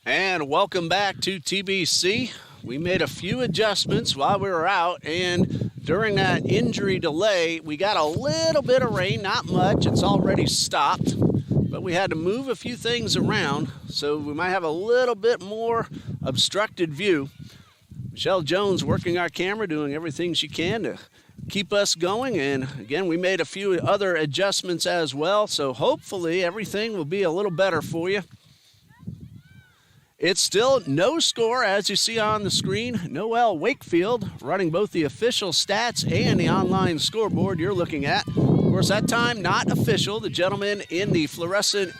And welcome back to TBC. We made a few adjustments while we were out, and during that injury delay, we got a little bit of rain, not much. It's already stopped, but we had to move a few things around, so we might have a little bit more obstructed view. Michelle Jones working our camera, doing everything she can to keep us going, and again, we made a few other adjustments as well, so hopefully everything will be a little better for you. It's still no score, as you see on the screen. Noel Wakefield running both the official stats and the online scoreboard you're looking at. Of course, that time not official. The gentlemen in the fluorescent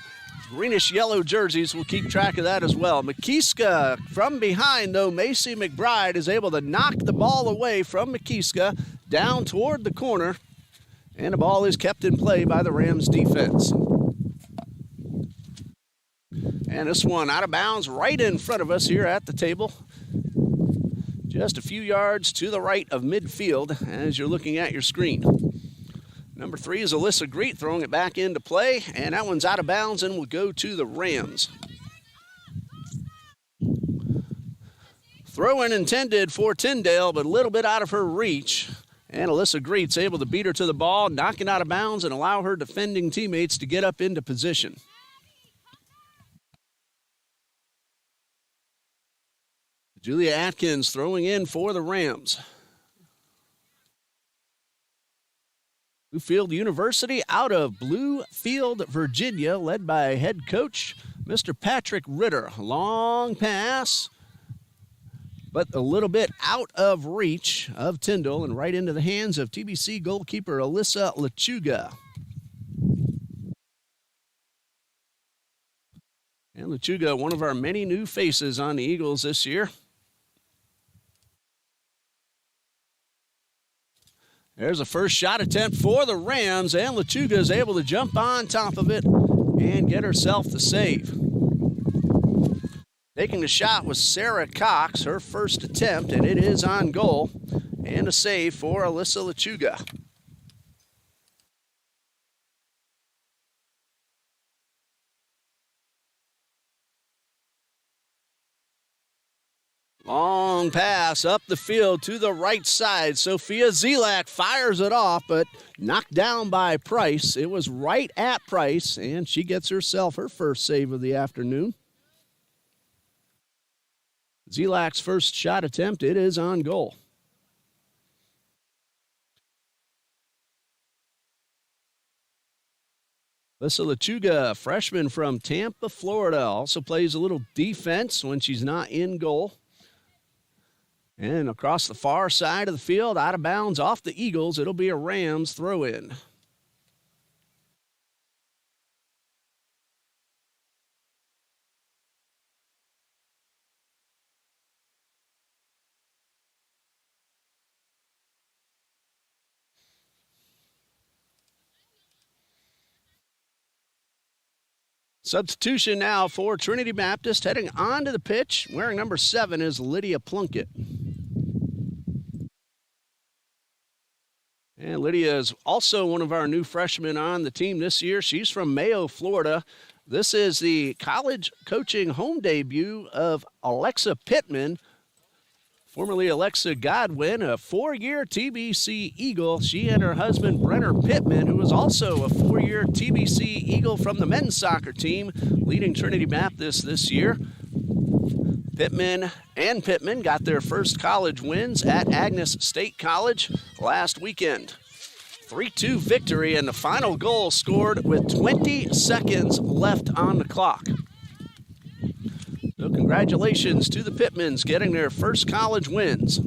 greenish-yellow jerseys will keep track of that as well. McKeeska from behind, though. Macy McBride is able to knock the ball away from McKeeska down toward the corner, and the ball is kept in play by the Rams defense. And this one out of bounds right in front of us here at the table. Just a few yards to the right of midfield as you're looking at your screen. Number 3 is Alyssa Greet throwing it back into play, and that one's out of bounds and will go to the Rams. Throw-in intended for Tyndale, but a little bit out of her reach. And Alyssa Greet's able to beat her to the ball, knock it out of bounds, and allow her defending teammates to get up into position. Julia Atkins throwing in for the Rams. Bluefield University out of Bluefield, Virginia, led by head coach Mr. Patrick Ritter. Long pass, but a little bit out of reach of Tyndall and right into the hands of TBC goalkeeper Alyssa Lechuga. And Lechuga, one of our many new faces on the Eagles this year. There's a first shot attempt for the Rams, and Lechuga is able to jump on top of it and get herself the save. Taking the shot was Sarah Cox, her first attempt, and it is on goal. And a save for Alyssa Lechuga. Long pass up the field to the right side. Sophia Zelak fires it off, but knocked down by Price. It was right at Price, and she gets herself her first save of the afternoon. Zelak's first shot attempt, it is on goal. Alyssa Lechuga, freshman from Tampa, Florida, also plays a little defense when she's not in goal. And across the far side of the field, out of bounds off the Eagles, it'll be a Rams throw-in. Substitution now for Trinity Baptist. Heading onto the pitch, wearing number 7 is Lydia Plunkett. And Lydia is also one of our new freshmen on the team this year. She's from Mayo, Florida. This is the college coaching home debut of Alexa Pittman, formerly Alexa Godwin, a 4-year TBC Eagle. She and her husband, Brenner Pittman, who was also a 4-year TBC Eagle from the men's soccer team, leading Trinity Baptist this year. Pittman got their first college wins at Agnes State College last weekend. 3-2 victory, and the final goal scored with 20 seconds left on the clock. So congratulations to the Pittmans getting their first college wins.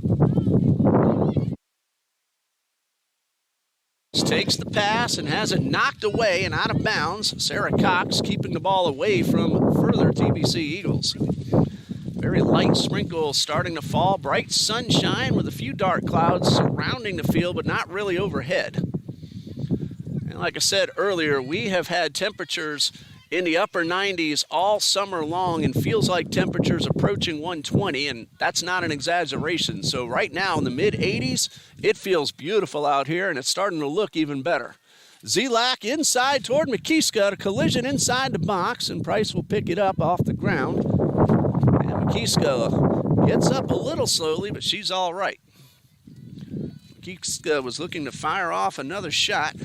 Takes the pass and has it knocked away and out of bounds. Sarah Cox keeping the ball away from further TBC Eagles. Very light sprinkles starting to fall. Bright sunshine with a few dark clouds surrounding the field, but not really overhead. And like I said earlier, we have had temperatures in the upper 90s all summer long and feels like temperatures approaching 120, and that's not an exaggeration. So right now in the mid-80s, it feels beautiful out here, and it's starting to look even better. Zelak inside toward McKeeska, a collision inside the box, and Price will pick it up off the ground. Kiska gets up a little slowly, but she's all right. Kiska was looking to fire off another shot.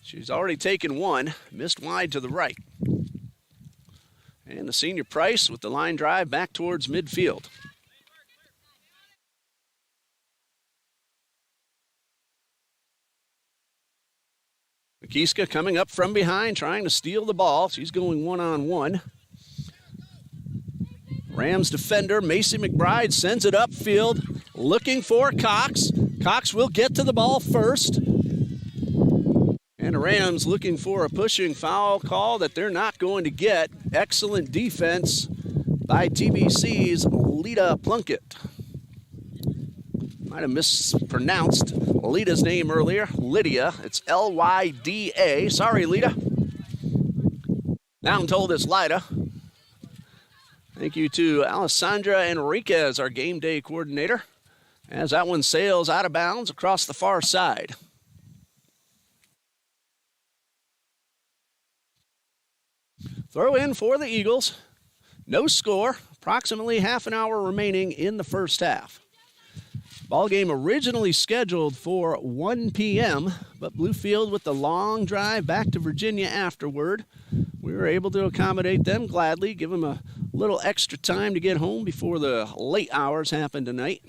She's already taken one, missed wide to the right. And the senior Price with the line drive back towards midfield. Kiska coming up from behind, trying to steal the ball. She's going one-on-one. Rams defender Macy McBride sends it upfield, looking for Cox. Cox will get to the ball first. And the Rams looking for a pushing foul call that they're not going to get. Excellent defense by TBC's Lita Plunkett. Might have mispronounced Lita's name earlier. Lydia. It's L-Y-D-A. Sorry, Lita. Now I'm told it's Lida. Thank you to Alessandra Enriquez, our game day coordinator, as that one sails out of bounds across the far side. Throw in for the Eagles. No score. Approximately half an hour remaining in the first half. Ball game originally scheduled for 1 p.m., but Bluefield with the long drive back to Virginia afterward. We were able to accommodate them gladly, give them a little extra time to get home before the late hours happened tonight.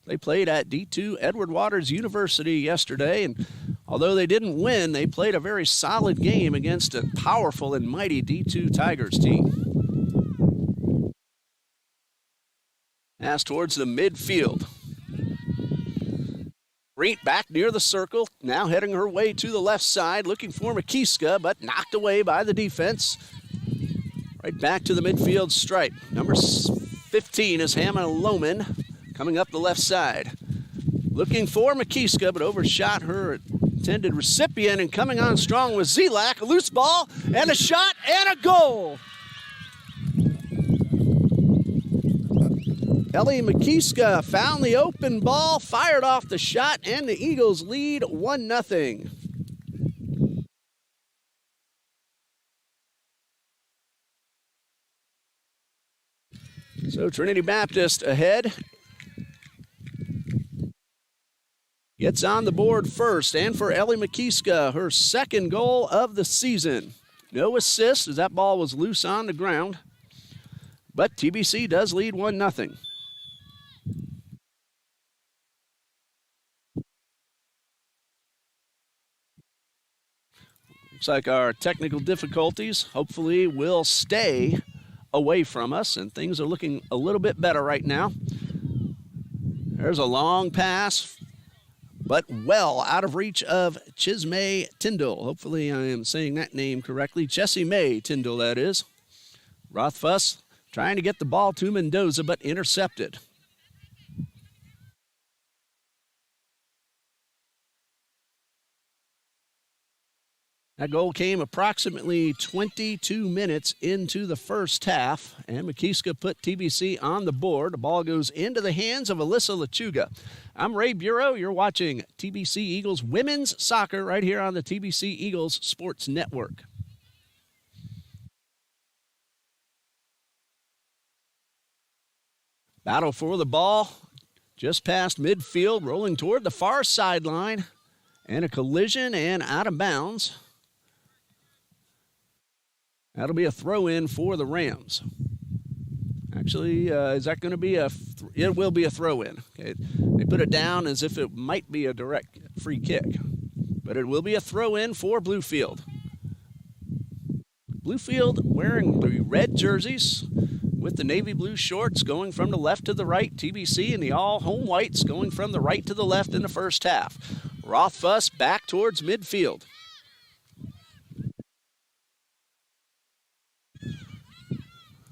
They played at D2 Edward Waters University yesterday, and although they didn't win, they played a very solid game against a powerful and mighty D2 Tigers team. Pass towards the midfield. Reet back near the circle, now heading her way to the left side, looking for Makiska, but knocked away by the defense. Right back to the midfield stripe. Number 15 is Hannah Lohman, coming up the left side. Looking for Makiska, but overshot her intended recipient, and coming on strong was Zelak. A loose ball, and a shot, and a goal! Ellie Makiska found the open ball, fired off the shot, and the Eagles lead 1-0. So Trinity Baptist ahead. Gets on the board first, and for Ellie Makiska, her second goal of the season. No assist as that ball was loose on the ground, but TBC does lead 1-0. Looks like our technical difficulties hopefully will stay away from us, and things are looking a little bit better right now. There's a long pass, but well out of reach of Chismay Tyndall. Hopefully I am saying that name correctly. Jessie May Tyndall, that is. Rothfuss trying to get the ball to Mendoza, but intercepted. That goal came approximately 22 minutes into the first half, and Makiska put TBC on the board. The ball goes into the hands of Alyssa Lechuga. I'm Ray Bureau. You're watching TBC Eagles Women's Soccer right here on the TBC Eagles Sports Network. Battle for the ball just past midfield, rolling toward the far sideline, and a collision and out of bounds. That'll be a throw-in for the Rams. Actually, is that going to be it will be a throw-in. Okay. They put it down as if it might be a direct free kick. But it will be a throw-in for Bluefield. Bluefield wearing the red jerseys with the navy blue shorts going from the left to the right. TBC and the all-home whites going from the right to the left in the first half. Rothfuss back towards midfield.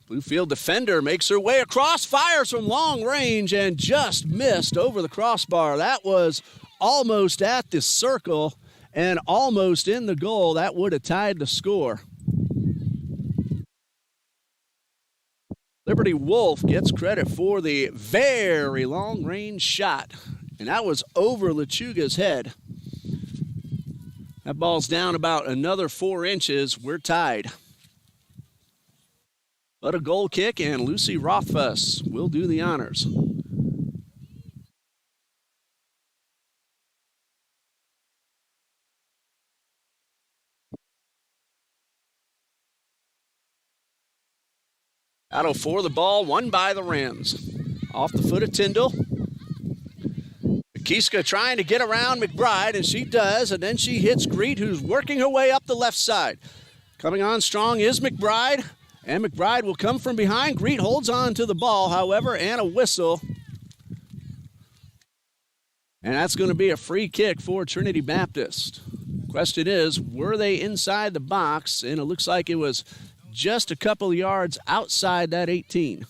Bluefield defender makes her way across, fires from long range, and just missed over the crossbar. That was almost at the circle and almost in the goal. That would have tied the score. Liberty Wolf gets credit for the very long-range shot, and that was over Lechuga's head. That ball's down about another 4 inches. We're tied. But a goal kick, and Lucy Rothfuss will do the honors. Battle for the ball, won by the Rams. Off the foot of Tyndall. Kiska trying to get around McBride, and she does, and then she hits Greet, who's working her way up the left side. Coming on strong is McBride, and McBride will come from behind. Greet holds on to the ball, however, and a whistle. And that's going to be a free kick for Trinity Baptist. Question is, were they inside the box? And it looks like it was just a couple yards outside that 18.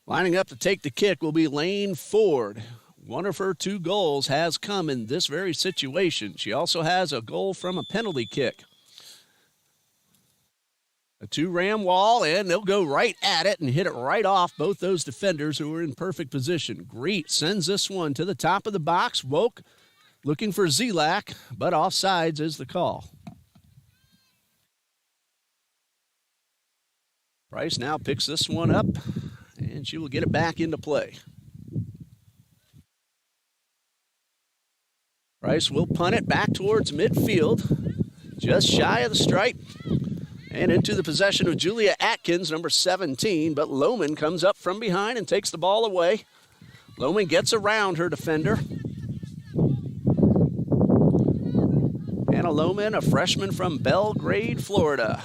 Lining up to take the kick will be Lane Ford. One of her 2 goals has come in this very situation. She also has a goal from a penalty kick. A 2-ram wall, and they'll go right at it and hit it right off both those defenders who are in perfect position. Greet sends this one to the top of the box. Woke looking for Zelak, but offsides is the call. Price now picks this one up, and she will get it back into play. Price will punt it back towards midfield, just shy of the stripe, and into the possession of Julia Atkins, number 17, but Lohman comes up from behind and takes the ball away. Lohman gets around her defender. Anna Lohman, a freshman from Belgrade, Florida.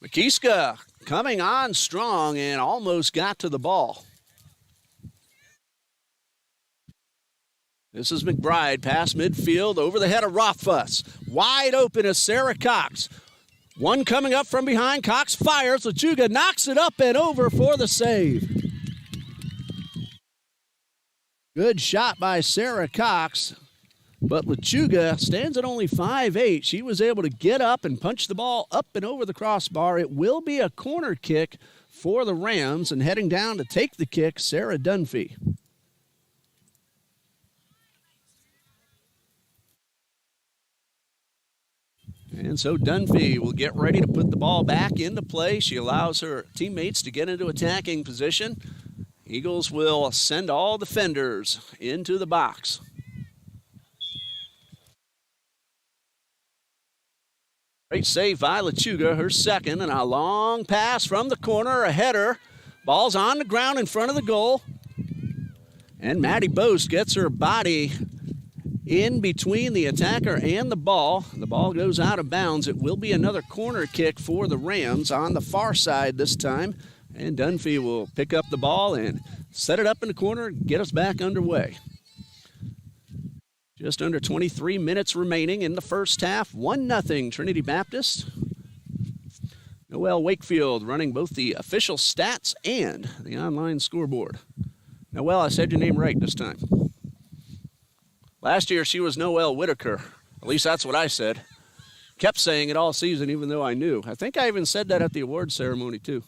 McKeeska coming on strong and almost got to the ball. This is McBride, past midfield, over the head of Rothfuss. Wide open is Sarah Cox. One coming up from behind. Cox fires. Lechuga knocks it up and over for the save. Good shot by Sarah Cox, but Lechuga stands at only 5'8". She was able to get up and punch the ball up and over the crossbar. It will be a corner kick for the Rams, and heading down to take the kick, Sarah Dunphy. And so Dunphy will get ready to put the ball back into play. She allows her teammates to get into attacking position. Eagles will send all defenders into the box. Great save by Lechuga, her second, and a long pass from the corner, a header. Ball's on the ground in front of the goal. And Maddie Boast gets her body in between the attacker and the ball. The ball goes out of bounds. It will be another corner kick for the Rams on the far side this time. And Dunphy will pick up the ball and set it up in the corner and get us back underway. Just under 23 minutes remaining in the first half. 1-0 Trinity Baptist. Noelle Wakefield running both the official stats and the online scoreboard. Noelle, I said your name right this time. Last year, she was Noelle Whitaker. At least that's what I said. Kept saying it all season, even though I knew. I think I even said that at the awards ceremony, too.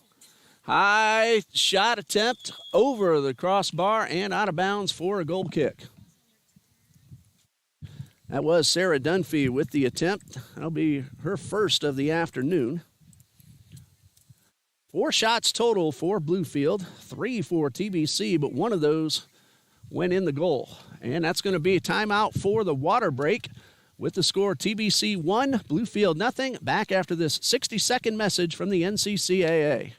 High shot attempt over the crossbar and out of bounds for a goal kick. That was Sarah Dunphy with the attempt. That'll be her first of the afternoon. 4 shots total for Bluefield, 3 for TBC, but one of those went in the goal. And that's going to be a timeout for the water break with the score TBC 1, Bluefield 0. Back after this 60-second message from the NCCAA.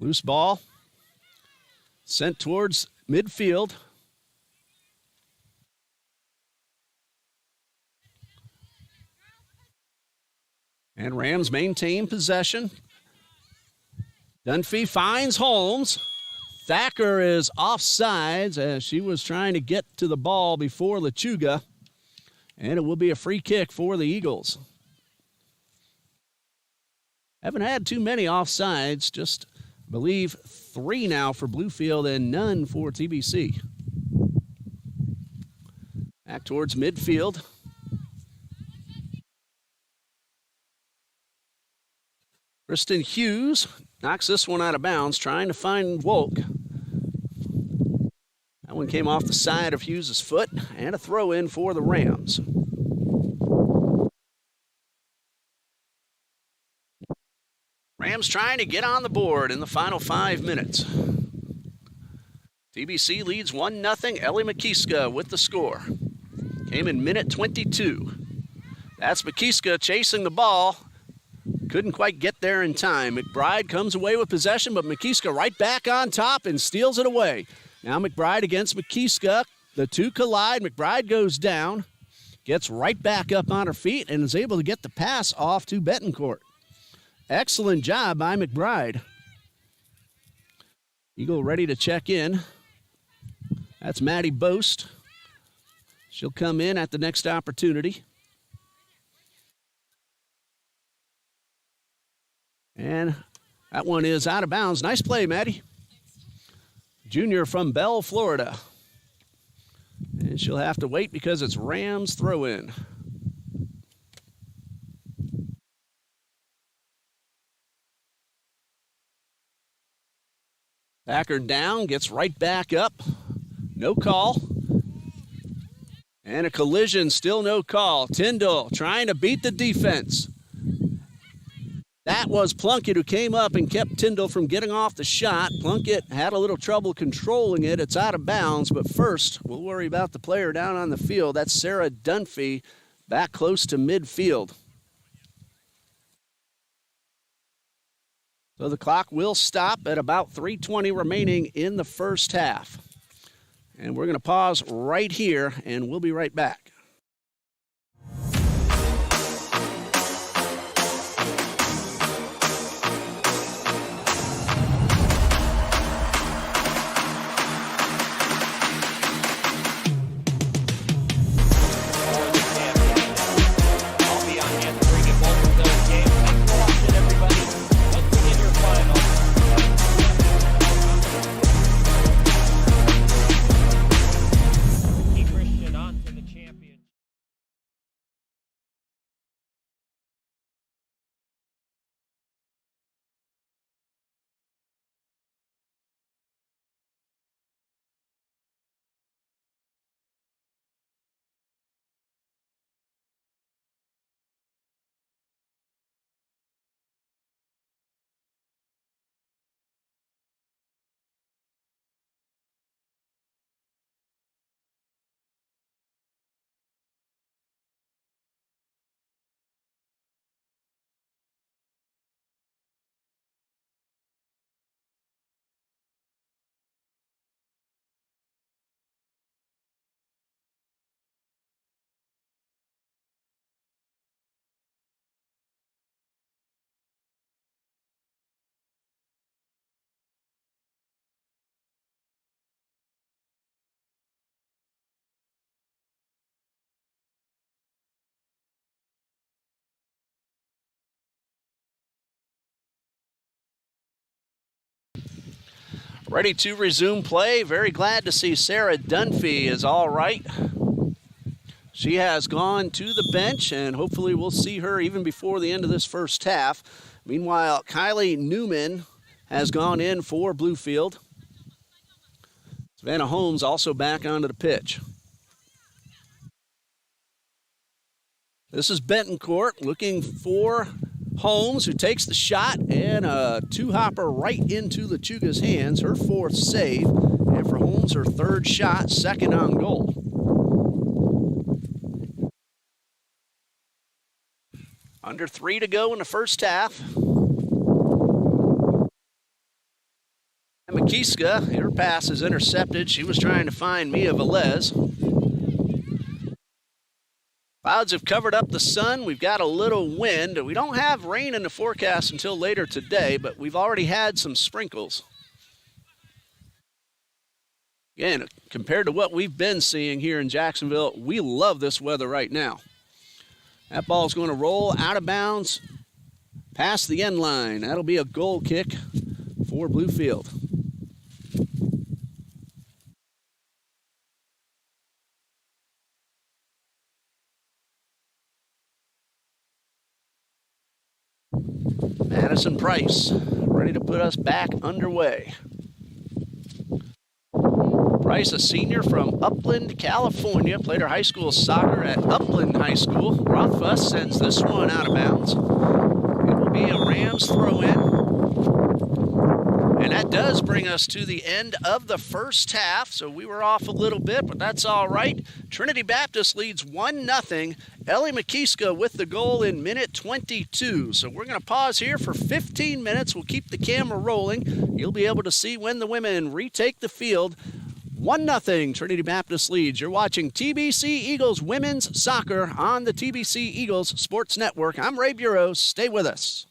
Loose ball sent towards midfield. And Rams maintain possession. Dunphy finds Holmes. Thacker is offsides as she was trying to get to the ball before Lechuga. And it will be a free kick for the Eagles. Haven't had too many offsides, just I believe 3 now for Bluefield and none for TBC. Back towards midfield. Kristen Hughes knocks this one out of bounds, trying to find Wolk. That one came off the side of Hughes' foot, and a throw in for the Rams. Rams trying to get on the board in the final 5 minutes. TBC leads 1-0. Ellie McKeeska with the score. Came in minute 22. That's McKeeska chasing the ball. Couldn't quite get there in time. McBride comes away with possession, but McKeeska right back on top and steals it away. Now McBride against McKeeska. The two collide. McBride goes down, gets right back up on her feet, and is able to get the pass off to Betancourt. Excellent job by McBride. Eagle ready to check in. That's Maddie Boast. She'll come in at the next opportunity. And that one is out of bounds. Nice play, Maddie. Junior from Bell, Florida. And she'll have to wait because it's Rams throw-in. Thacker down, gets right back up. No call. And a collision, still no call. Tyndall trying to beat the defense. That was Plunkett who came up and kept Tyndall from getting off the shot. Plunkett had a little trouble controlling it. It's out of bounds, but first we'll worry about the player down on the field. That's Sarah Dunphy back close to midfield. So the clock will stop at about 3:20 remaining in the first half. And we're going to pause right here, and we'll be right back. Ready to resume play. Very glad to see Sarah Dunphy is all right. She has gone to the bench, and hopefully we'll see her even before the end of this first half. Meanwhile, Kylie Newman has gone in for Bluefield. Savannah Holmes also back onto the pitch. This is Betancourt looking for Holmes, who takes the shot, and a two-hopper right into Lechuga's hands, her fourth save. And for Holmes, her third shot, second on goal. Under 3 to go in the first half. Makiska, her pass is intercepted. She was trying to find Mia Velez. Clouds have covered up the sun. We've got a little wind. We don't have rain in the forecast until later today, but we've already had some sprinkles. Again, compared to what we've been seeing here in Jacksonville, we love this weather right now. That ball's going to roll out of bounds past the end line. That'll be a goal kick for Bluefield. Madison Price ready to put us back underway. Price, a senior from Upland, California, played her high school soccer at Upland High School. Rothfuss sends this one out of bounds. It will be a Rams throw-in. And that does bring us to the end of the first half. So we were off a little bit, but that's all right. Trinity Baptist leads 1-0. Ellie Makiska with the goal in minute 22. So we're going to pause here for 15 minutes. We'll keep the camera rolling. You'll be able to see when the women retake the field. 1-0 Trinity Baptist leads. You're watching TBC Eagles Women's Soccer on the TBC Eagles Sports Network. I'm Ray Bureau. Stay with us.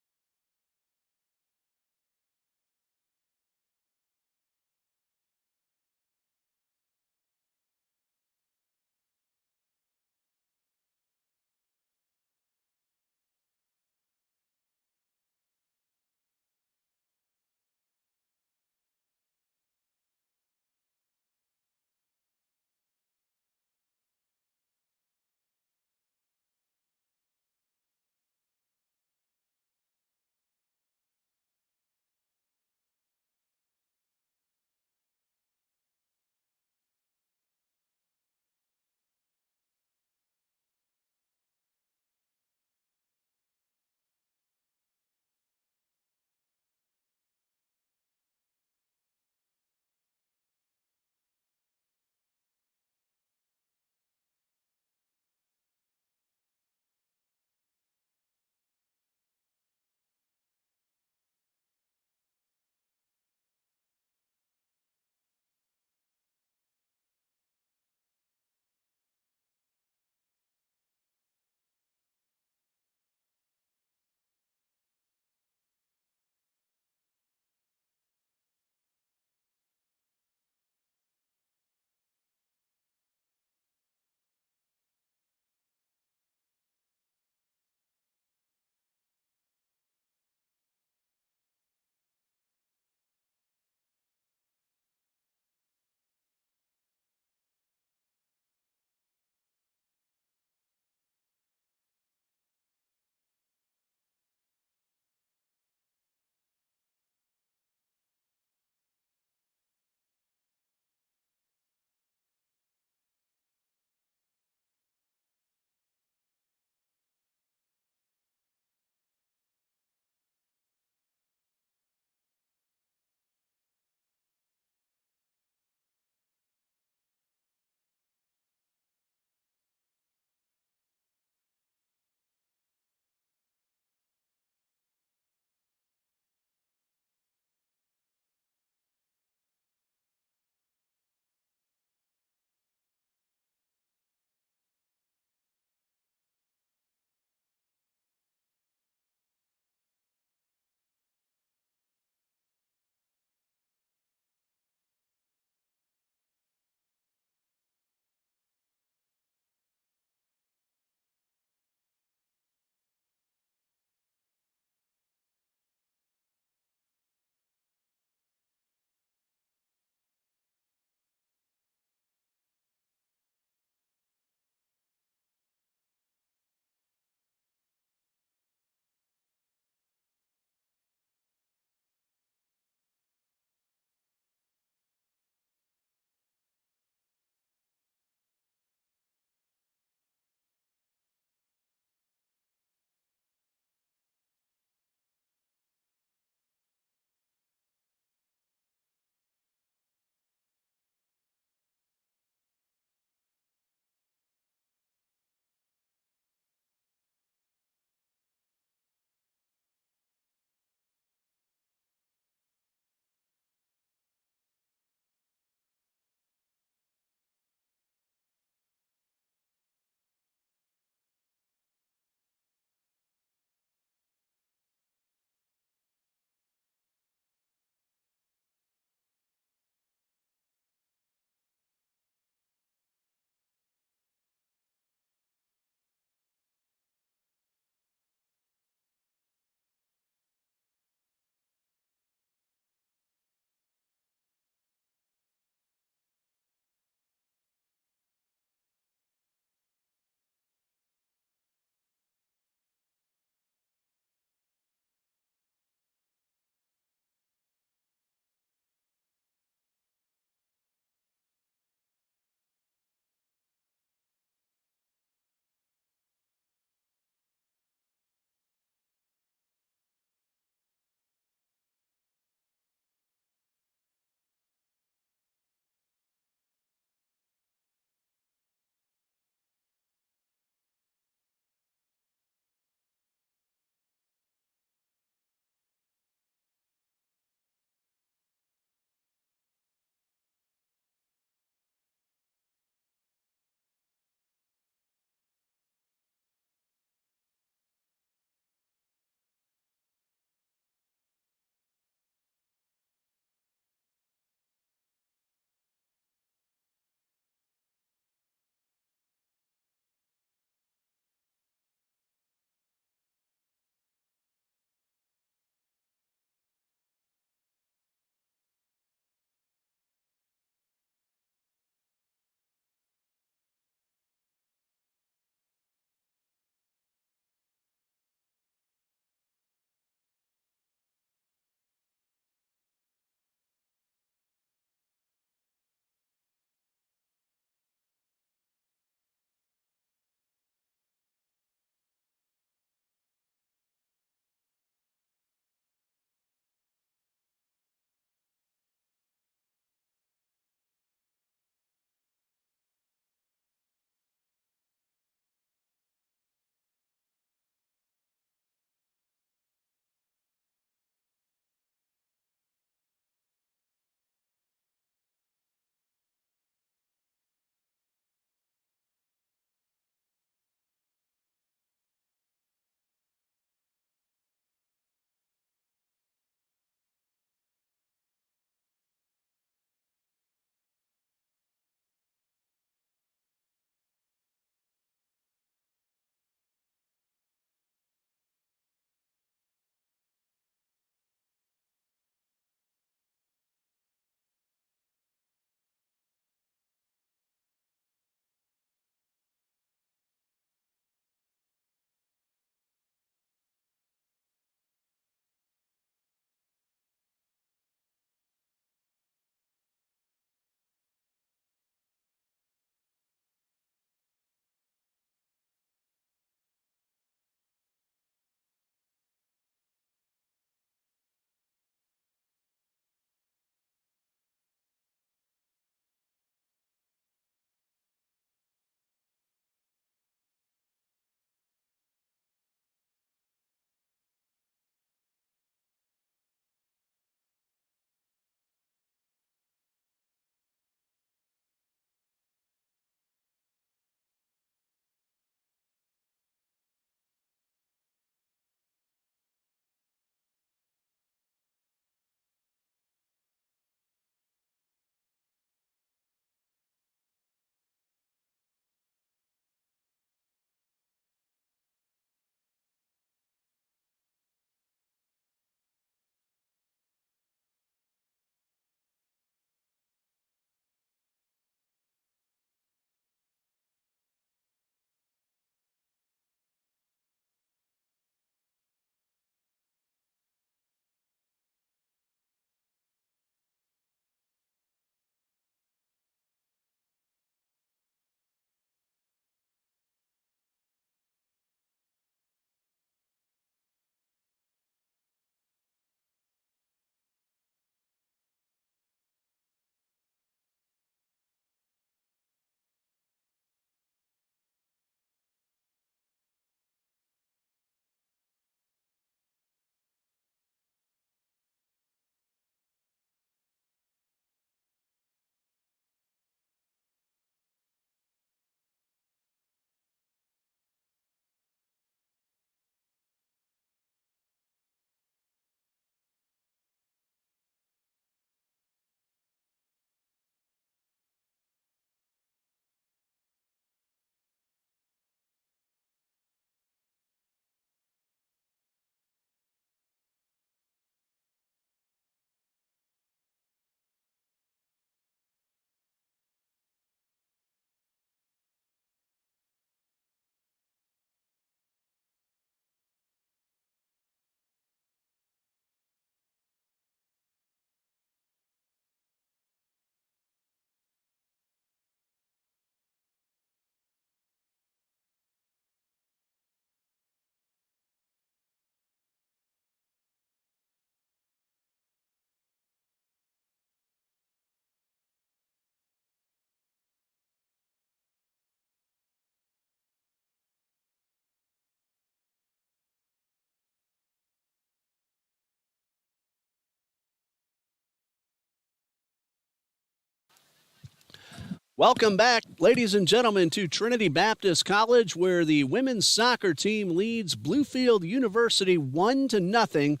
Welcome back, ladies and gentlemen, to Trinity Baptist College, where the women's soccer team leads Bluefield University 1-0.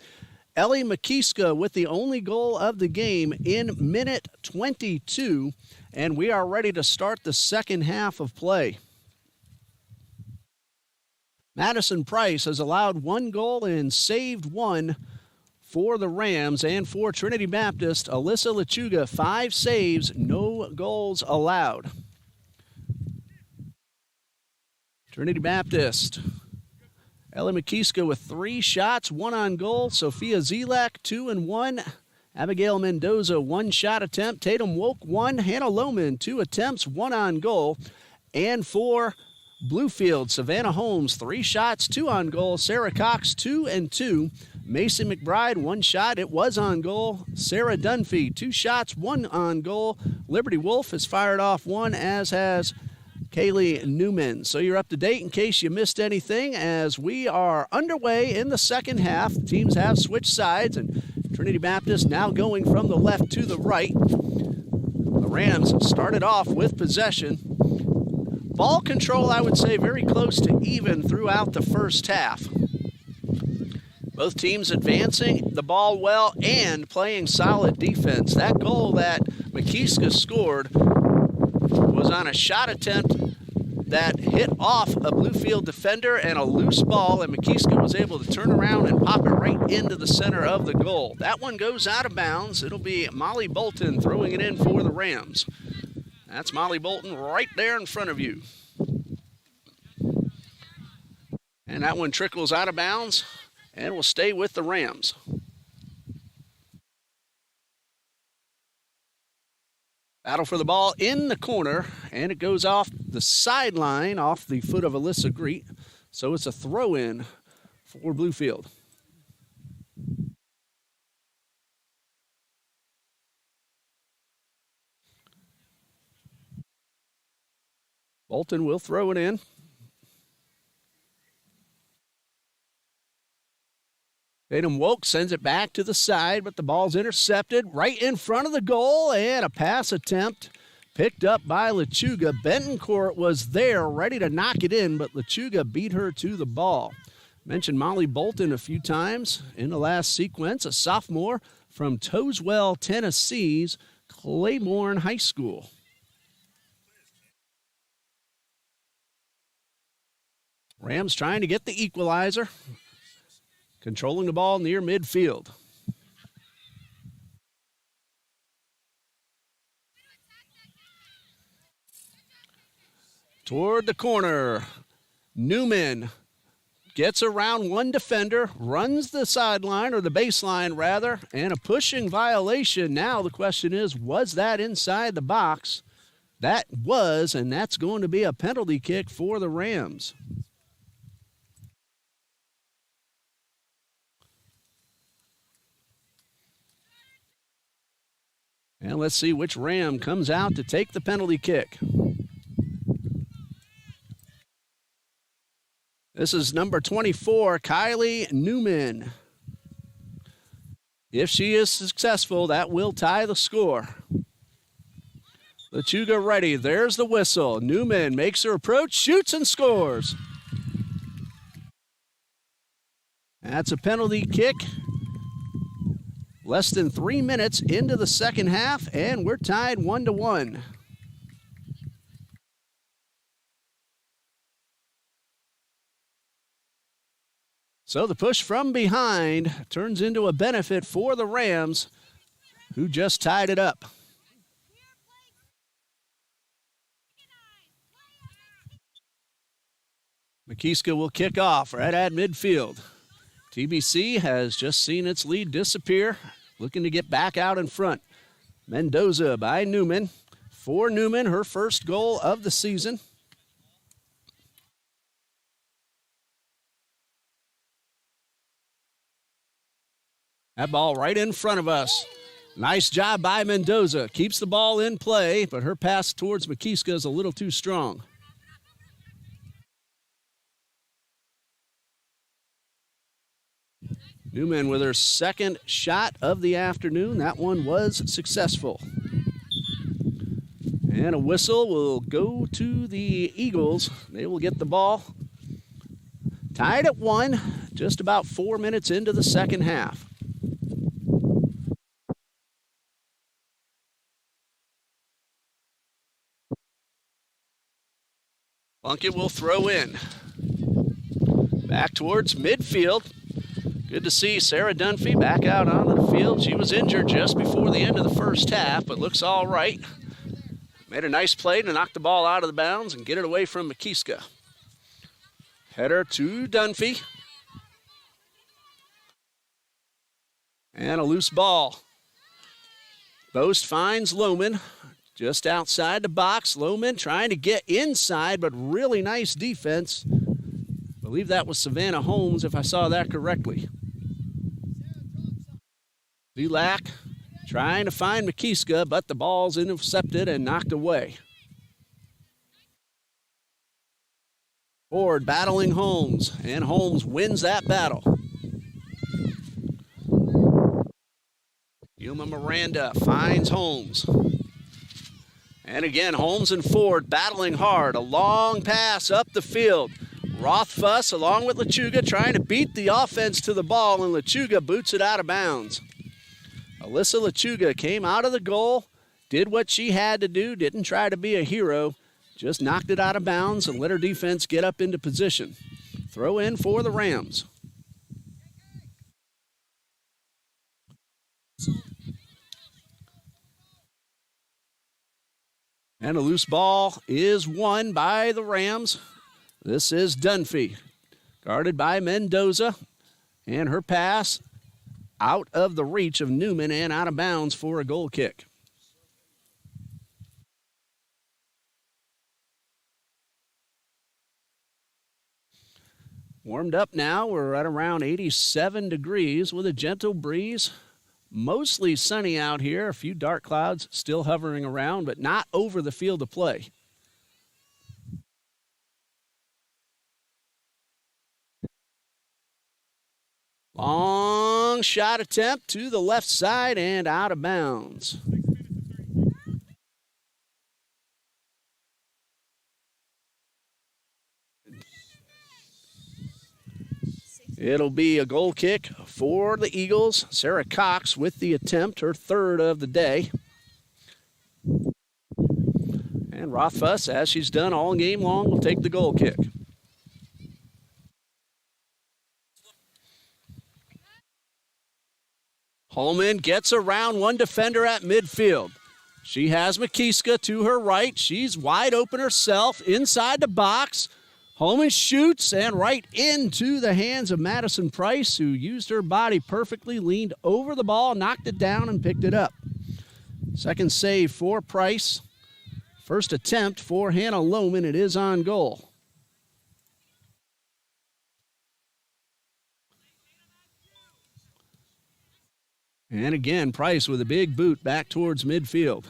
Ellie McKeeska with the only goal of the game in minute 22, and we are ready to start the second half of play. Madison Price has allowed one goal and saved one for the Rams, and for Trinity Baptist, Alyssa Lechuga, 5 saves, no goals allowed. Trinity Baptist, Ellie McKeeska with 3 shots, 1 on goal. Sophia Zelak, 2 and 1. Abigail Mendoza, 1 shot attempt. Tatum Woke, 1. Hannah Lohman, 2 attempts, 1 on goal. And for Bluefield, Savannah Holmes, 3 shots, 2 on goal. Sarah Cox, 2 and 2. Macy McBride, 1 shot. It was on goal. Sarah Dunphy, 2 shots, 1 on goal. Liberty Wolf has fired off 1, as has Kaylee Newman. So you're up to date in case you missed anything as we are underway in the second half. The teams have switched sides, and Trinity Baptist now going from the left to the right. The Rams started off with possession. Ball control, I would say, very close to even throughout the first half. Both teams advancing the ball well and playing solid defense. That goal that McKeeska scored was on a shot attempt that hit off a Bluefield defender and a loose ball, and McKeeska was able to turn around and pop it right into the center of the goal. That one goes out of bounds. It'll be Molly Bolton throwing it in for the Rams. That's Molly Bolton right there in front of you. And that one trickles out of bounds and will stay with the Rams. Battle for the ball in the corner, and it goes off the sideline, off the foot of Alyssa Greet. So it's a throw-in for Bluefield. Bolton will throw it in. Tatum Woke sends it back to the side, but the ball's intercepted right in front of the goal, and a pass attempt picked up by Lechuga. Bentoncourt was there ready to knock it in, but Lechuga beat her to the ball. Mentioned Molly Bolton a few times in the last sequence, a sophomore from Tozewell, Tennessee's Claiborne High School. Rams trying to get the equalizer. Controlling the ball near midfield. Toward the corner. Newman gets around one defender, runs the sideline, or the baseline rather, and a pushing violation. Now the question is, was that inside the box? That was, and that's going to be a penalty kick for the Rams. And let's see which Ram comes out to take the penalty kick. This is number 24, Kylie Newman. If she is successful, that will tie the score. Lechuga ready. There's the whistle. Newman makes her approach, shoots, and scores. That's a penalty kick. Less than 3 minutes into the second half, and we're tied 1-1. So the push from behind turns into a benefit for the Rams, who just tied it up. McKeeska will kick off right at midfield. TBC has just seen its lead disappear, looking to get back out in front. Mendoza by Newman. For Newman, her first goal of the season. That ball right in front of us. Nice job by Mendoza. Keeps the ball in play, but her pass towards McKeeska is a little too strong. Newman with her second shot of the afternoon. That one was successful. And a whistle will go to the Eagles. They will get the ball tied at 1, just about 4 minutes into the second half. Plunkett will throw in. Back towards midfield. Good to see Sarah Dunphy back out onto the field. She was injured just before the end of the first half, but looks all right. Made a nice play to knock the ball out of the bounds and get it away from McKeeska. Header to Dunphy. And a loose ball. Boast finds Lohman just outside the box. Lohman trying to get inside, but really nice defense. I believe that was Savannah Holmes, if I saw that correctly. Zulak trying to find McKeeska, but the ball's intercepted and knocked away. Ford battling Holmes, and Holmes wins that battle. Yuma Miranda finds Holmes. And again, Holmes and Ford battling hard. A long pass up the field. Rothfuss along with Lechuga trying to beat the offense to the ball, and Lechuga boots it out of bounds. Alyssa Lechuga came out of the goal, did what she had to do, didn't try to be a hero, just knocked it out of bounds and let her defense get up into position. Throw in for the Rams. And a loose ball is won by the Rams. This is Dunphy, guarded by Mendoza, and her pass out of the reach of Newman and out of bounds for a goal kick. Warmed up now. We're at around 87 degrees with a gentle breeze. Mostly sunny out here. A few dark clouds still hovering around, but not over the field of play. Long shot attempt to the left side and out of bounds. It'll be a goal kick for the Eagles. Sarah Cox with the attempt, her third of the day. And Rothfuss, as she's done all game long, will take the goal kick. Holman gets around one defender at midfield. She has McKeeska to her right. She's wide open herself inside the box. Holman shoots and right into the hands of Madison Price, who used her body perfectly, leaned over the ball, knocked it down, and picked it up. Second save for Price. First attempt for Hannah Lohman. It is on goal. And again, Price with a big boot back towards midfield.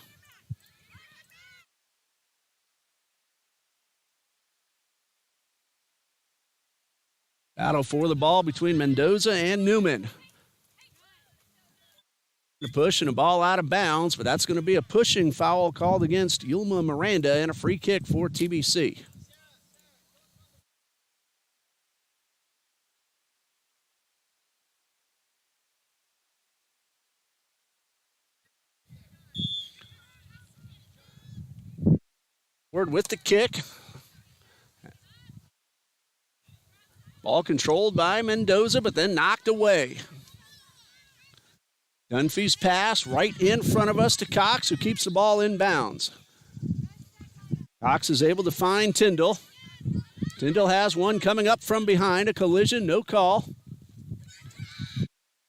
Battle for the ball between Mendoza and Newman. A push and a ball out of bounds, but that's going to be a pushing foul called against Yulma Miranda and a free kick for TBC. Word with the kick. Ball controlled by Mendoza, but then knocked away. Dunphy's pass right in front of us to Cox, who keeps the ball in bounds. Cox is able to find Tyndall. Tyndall has one coming up from behind, a collision, no call.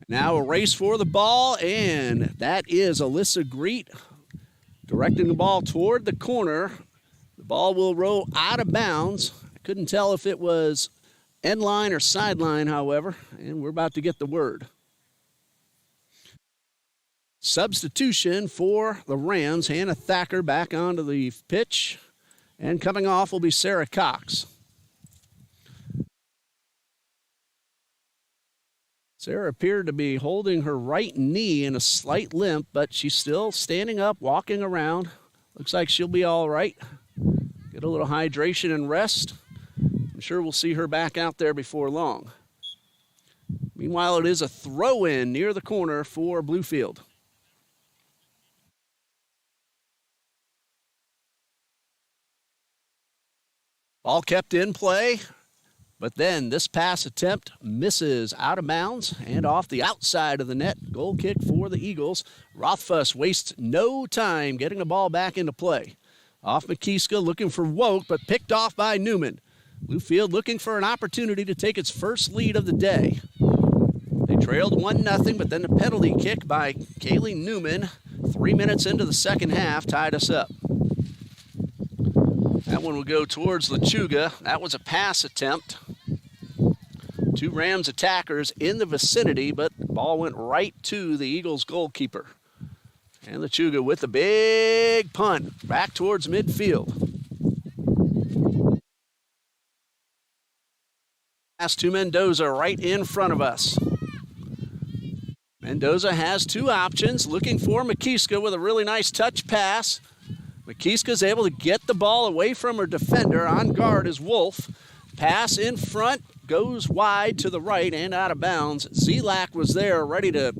Now a race for the ball, and that is Alyssa Greet directing the ball toward the corner. The ball will roll out of bounds. I couldn't tell if it was end line or sideline, however, and we're about to get the word. Substitution for the Rams. Hannah Thacker back onto the pitch, and coming off will be Sarah Cox. Sarah appeared to be holding her right knee in a slight limp, but she's still standing up, walking around, Looks like she'll be all right. Get a little hydration and rest. I'm sure we'll see her back out there before long. Meanwhile, it is a throw-in near the corner for Bluefield. Ball kept in play, but then this pass attempt misses out of bounds and off the outside of the net. Goal kick for the Eagles. Rothfuss wastes no time getting the ball back into play. Off McKeeska, looking for Woke, but picked off by Newman. Bluefield looking for an opportunity to take its first lead of the day. They trailed 1-0, but then the penalty kick by Kaylee Newman 3 minutes into the second half tied us up. That one will go towards Lechuga. That was a pass attempt. 2 Rams attackers in the vicinity, but the ball went right to the Eagles goalkeeper. And Lechuga with a big punt back towards midfield. Pass to Mendoza right in front of us. Mendoza has 2 options, looking for McKeeska with a really nice touch pass. McKeeska's able to get the ball away from her defender. On guard is Wolf. Pass in front, goes wide to the right and out of bounds. Zelak was there ready to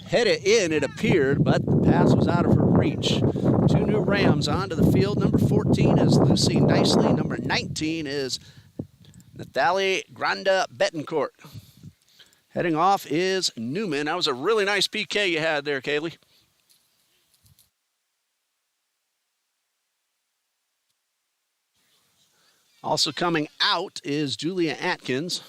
head it in, it appeared, but the pass was out of her reach. 2 new Rams onto the field. Number 14 is Lucy Nicely. Number 19 is Nathalie Granda Betancourt. Heading off is Newman. That was a really nice PK you had there, Kaylee. Also coming out is Julia Atkins.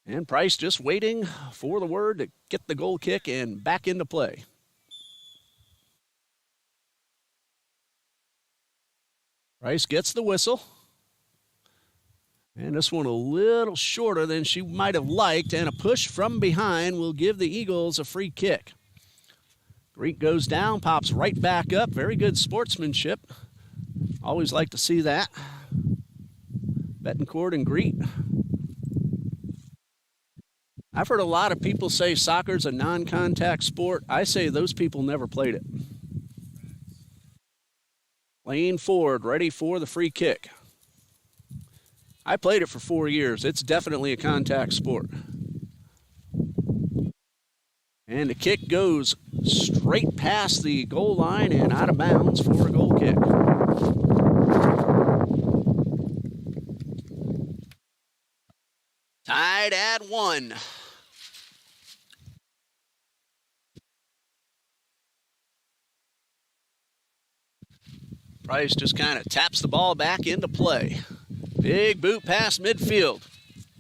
And Price just waiting for the word to get the goal kick and back into play. Price gets the whistle. And this one a little shorter than she might have liked, and a push from behind will give the Eagles a free kick. Greet goes down, pops right back up. Very good sportsmanship. Always like to see that. Betancourt and Greet. I've heard a lot of people say soccer's a non-contact sport. I say those people never played it. Lane Ford ready for the free kick. I played it for 4 years. It's definitely a contact sport. And the kick goes straight past the goal line and out of bounds for a goal kick. Tied at 1. Price just kind of taps the ball back into play. Big boot past midfield.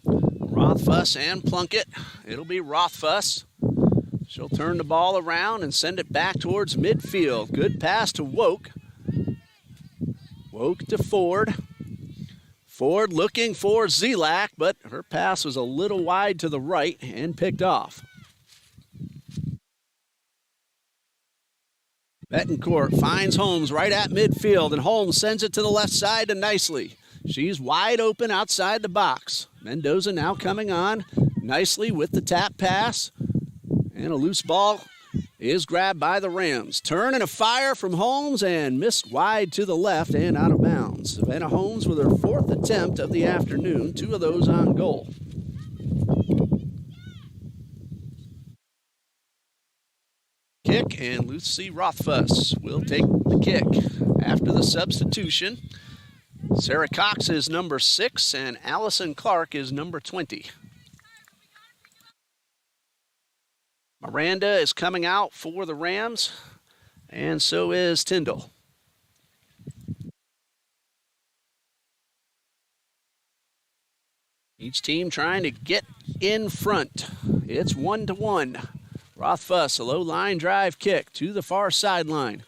Rothfuss and Plunkett. It'll be Rothfuss. She'll turn the ball around and send it back towards midfield. Good pass to Woke. Woke to Ford. Ford looking for Zelak, but her pass was a little wide to the right and picked off. Betancourt finds Holmes right at midfield, and Holmes sends it to the left side to Nicely. She's wide open outside the box. Mendoza now coming on nicely with the tap pass. And a loose ball is grabbed by the Rams. Turn and a fire from Holmes and missed wide to the left and out of bounds. Savannah Holmes with her 4th attempt of the afternoon, 2 of those on goal. Kick, and Lucy Rothfuss will take the kick. After the substitution, Sarah Cox is number 6 and Allison Clark is number 20. Miranda is coming out for the Rams, and so is Tyndall. Each team trying to get in front. It's 1-1. Rothfuss, a low line drive kick to the far sideline.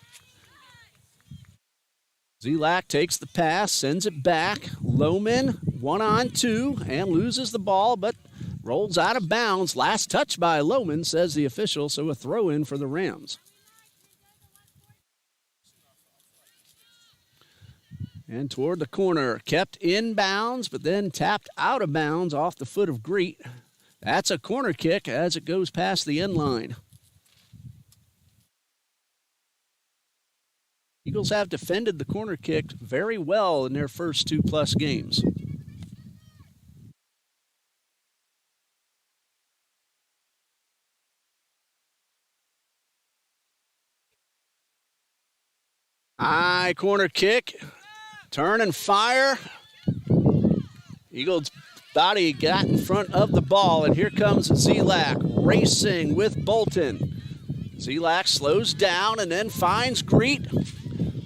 Zelak takes the pass, sends it back. Lohman, 1-on-2, and loses the ball, but rolls out of bounds. Last touch by Lohman, says the official, so a throw-in for the Rams. And toward the corner, kept in bounds, but then tapped out of bounds off the foot of Greet. That's a corner kick as it goes past the end line. Eagles have defended the corner kick very well in their first 2+ games. High corner kick. Turn and fire. Eagles body got in front of the ball, and here comes Zelak racing with Bolton. Zelak slows down and then finds Greet.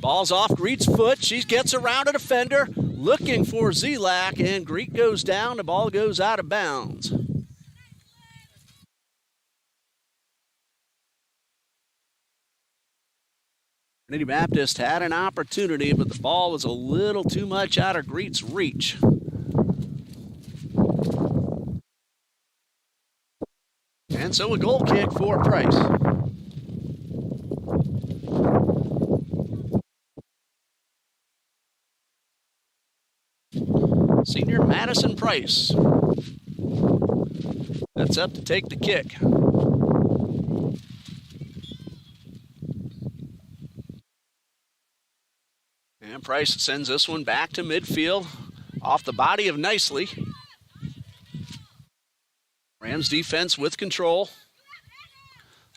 Ball's off Greet's foot. She gets around a defender, looking for Zelak, and Greet goes down. The ball goes out of bounds. Trinity Baptist had an opportunity, but the ball was a little too much out of Greet's reach. And so a goal kick for Price. Senior Madison Price. That's up to take the kick. And Price sends this one back to midfield off the body of Nicely. Rams defense with control.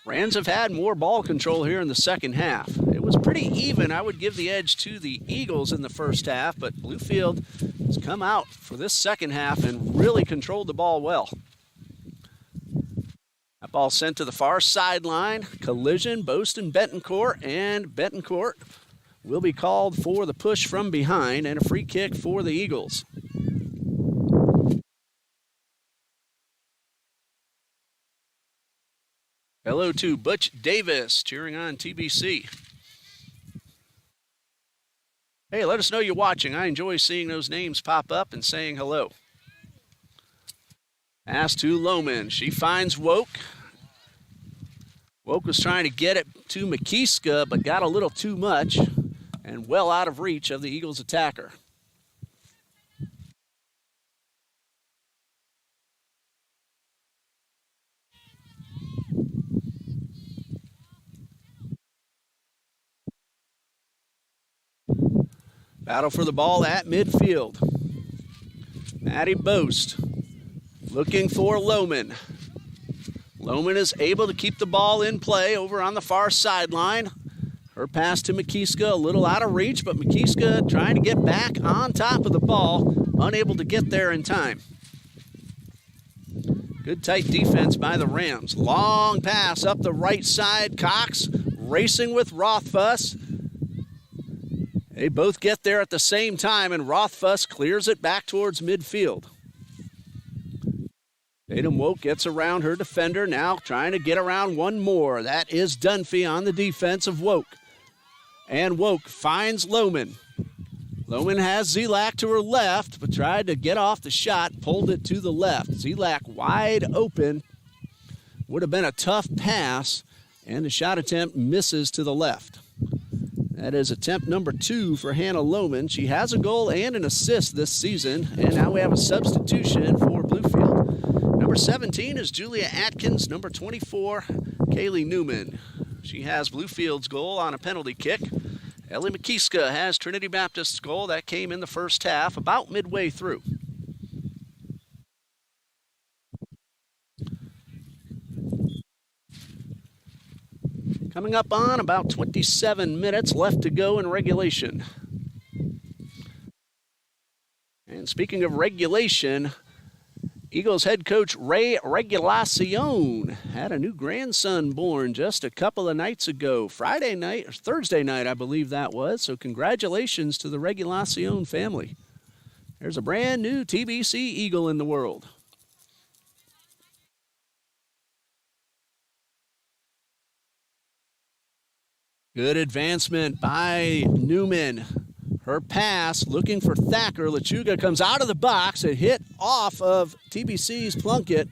Rams have had more ball control here in the second half. It was pretty even. I would give the edge to the Eagles in the first half, but Bluefield has come out for this second half and really controlled the ball well. That ball sent to the far sideline. Collision, Boast and Betancourt, and Betancourt will be called for the push from behind and a free kick for the Eagles. Hello to Butch Davis cheering on TBC. Hey, let us know you're watching. I enjoy seeing those names pop up and saying hello. Pass to Lohman. She finds Woke. Woke was trying to get it to McKeeska, but got a little too much and well out of reach of the Eagles attacker. Battle for the ball at midfield. Maddie Boast looking for Lohman. Lohman is able to keep the ball in play over on the far sideline. Her pass to McKeeska a little out of reach, but McKeeska trying to get back on top of the ball, unable to get there in time. Good tight defense by the Rams. Long pass up the right side. Cox racing with Rothfuss. They both get there at the same time, and Rothfuss clears it back towards midfield. Tatum Woke gets around her defender, now trying to get around one more. That is Dunphy on the defense of Woke. And Woke finds Lohman. Lohman has Zelak to her left, but tried to get off the shot, pulled it to the left. Zelak wide open. Would have been a tough pass, and the shot attempt misses to the left. That is attempt number 2 for Hannah Lohman. She has a goal and an assist this season, and now we have a substitution for Bluefield. Number 17 is Julia Atkins. Number 24, Kaylee Newman. She has Bluefield's goal on a penalty kick. Ellie McKeeska has Trinity Baptist's goal. That came in the first half, about midway through. Coming up on about 27 minutes left to go in regulation. And speaking of regulation, Eagles head coach Ray Regulacion had a new grandson born just a couple of nights ago. Friday night, or Thursday night, I believe that was. So congratulations to the Regulacion family. There's a brand new TBC Eagle in the world. Good advancement by Newman. Her pass looking for Thacker. Lechuga comes out of the box. It hit off of TBC's Plunkett.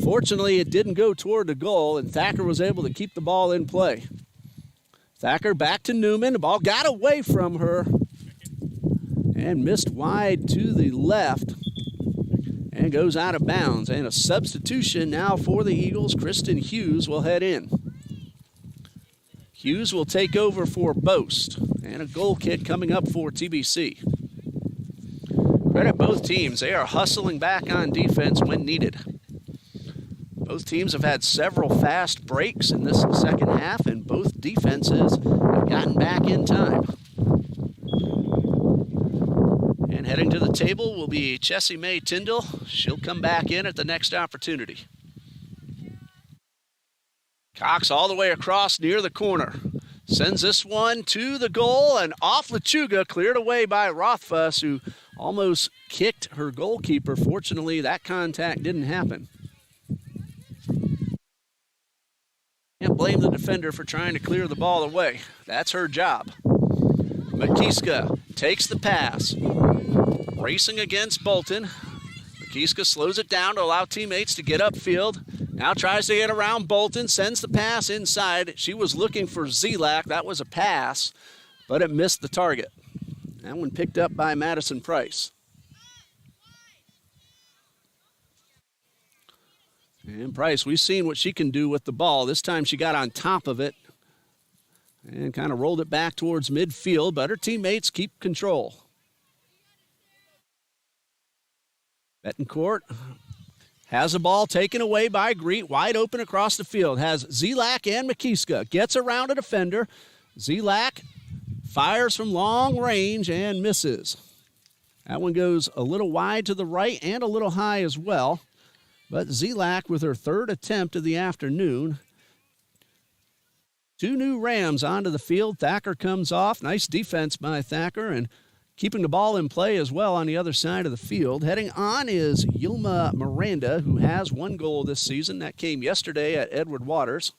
Fortunately, it didn't go toward the goal, and Thacker was able to keep the ball in play. Thacker back to Newman. The ball got away from her and missed wide to the left and goes out of bounds. And a substitution now for the Eagles. Kristen Hughes will head in. Hughes will take over for Boast, and a goal kick coming up for TBC. Credit both teams. They are hustling back on defense when needed. Both teams have had several fast breaks in this second half, and both defenses have gotten back in time. And heading to the table will be Chessie Mae Tyndall. She'll come back in at the next opportunity. Cox all the way across near the corner. Sends this one to the goal, and off Lechuga, cleared away by Rothfuss, who almost kicked her goalkeeper. Fortunately, that contact didn't happen. Can't blame the defender for trying to clear the ball away. That's her job. Makiska takes the pass. Racing against Bolton. Makiska slows it down to allow teammates to get upfield. Now tries to get around Bolton, sends the pass inside. She was looking for Zelak. That was a pass, but it missed the target. That one picked up by Madison Price. And Price, we've seen what she can do with the ball. This time she got on top of it and kind of rolled it back towards midfield, but her teammates keep control. Betancourt has the ball taken away by Greet, wide open across the field. Has Zelak and Makiska. Gets around a defender. Zelak fires from long range and misses. That one goes a little wide to the right and a little high as well. But Zelak with her third attempt of the afternoon. Two new Rams onto the field. Thacker comes off. Nice defense by Thacker, and keeping the ball in play as well on the other side of the field. Heading on is Yilma Miranda, who has one goal this season. That came yesterday at Edward Waters.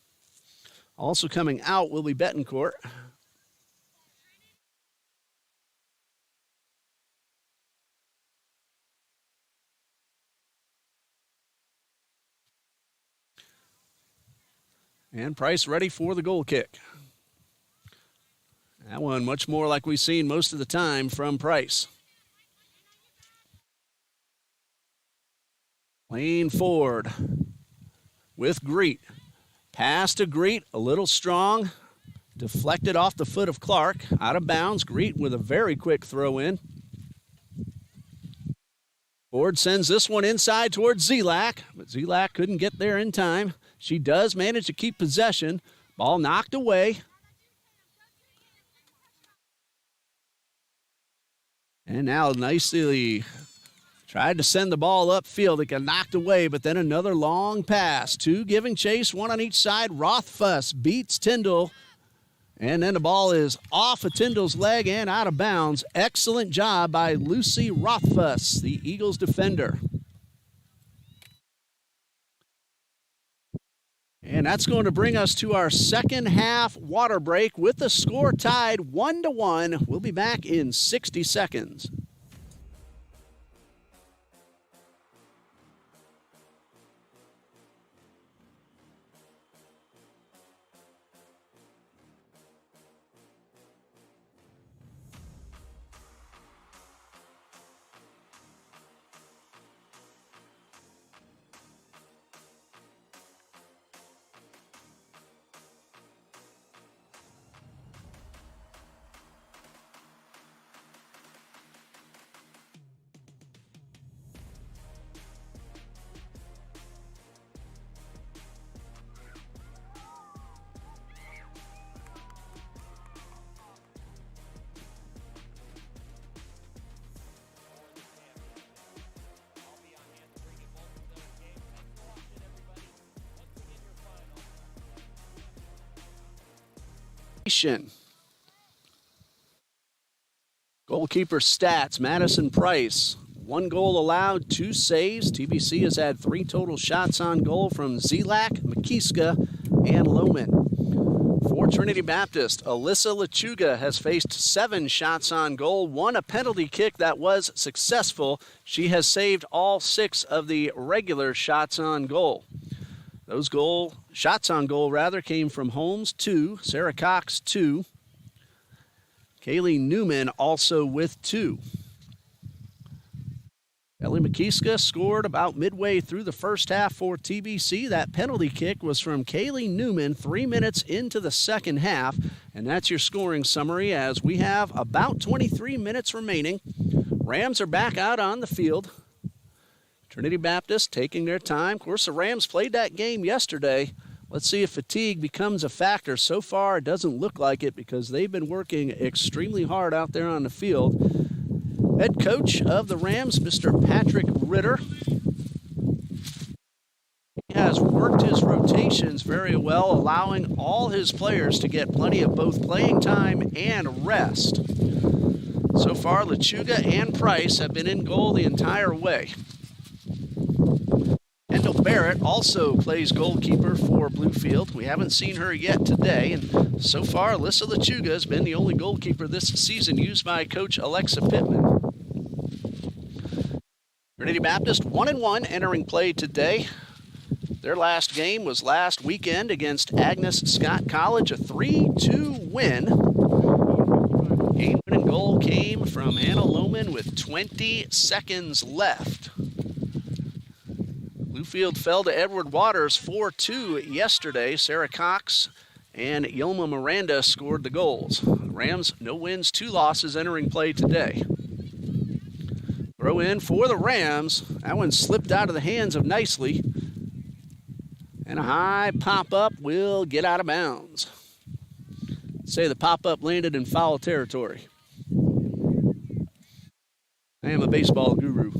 Also coming out will be Betancourt. And Price ready for the goal kick. That one much more like we've seen most of the time from Price. Lane forward with Greet. Pass to Greet, a little strong. Deflected off the foot of Clark. Out of bounds. Greet with a very quick throw in. Ford sends this one inside towards Zelak, but Zelak couldn't get there in time. She does manage to keep possession. Ball knocked away. And now nicely tried to send the ball upfield. It got knocked away, but then another long pass. Two giving chase, one on each side. Rothfuss beats Tyndall. And then the ball is off of Tyndall's leg and out of bounds. Excellent job by Lucy Rothfuss, the Eagles defender. And that's going to bring us to our second half water break with the score tied 1-1. We'll be back in 60 seconds. Goalkeeper stats, Madison Price, 1 goal allowed, 2 saves. TBC has had 3 total shots on goal from Zelak, Makiska, and Lohman. For Trinity Baptist, Alyssa Lechuga has faced 7 shots on goal, 1 a penalty kick that was successful. She has saved all 6 of the regular shots on goal. Those shots on goal came from Holmes, 2, Sarah Cox, 2. Kaylee Newman also with 2. Ellie McKeeska scored about midway through the first half for TBC. That penalty kick was from Kaylee Newman 3 minutes into the second half. And that's your scoring summary as we have about 23 minutes remaining. Rams are back out on the field. Trinity Baptist taking their time. Of course, the Rams played that game yesterday. Let's see if fatigue becomes a factor. So far, it doesn't look like it because they've been working extremely hard out there on the field. Head coach of the Rams, Mr. Patrick Ritter. He has worked his rotations very well, allowing all his players to get plenty of both playing time and rest. So far, Lechuga and Price have been in goal the entire way. Kendall Barrett also plays goalkeeper for Bluefield. We haven't seen her yet today, and so far, Alyssa Lechuga has been the only goalkeeper this season used by Coach Alexa Pittman. Trinity Baptist 1-1 entering play today. Their last game was last weekend against Agnes Scott College, a 3-2 win. Game-winning goal came from Hannah Lohman with 20 seconds left. Bluefield fell to Edward Waters 4-2 yesterday. Sarah Cox and Yilma Miranda scored the goals. Rams, no wins, 2 losses entering play today. Throw in for the Rams. That one slipped out of the hands of Nicely. And a high pop-up will get out of bounds. Say the pop-up landed in foul territory. I am a baseball guru.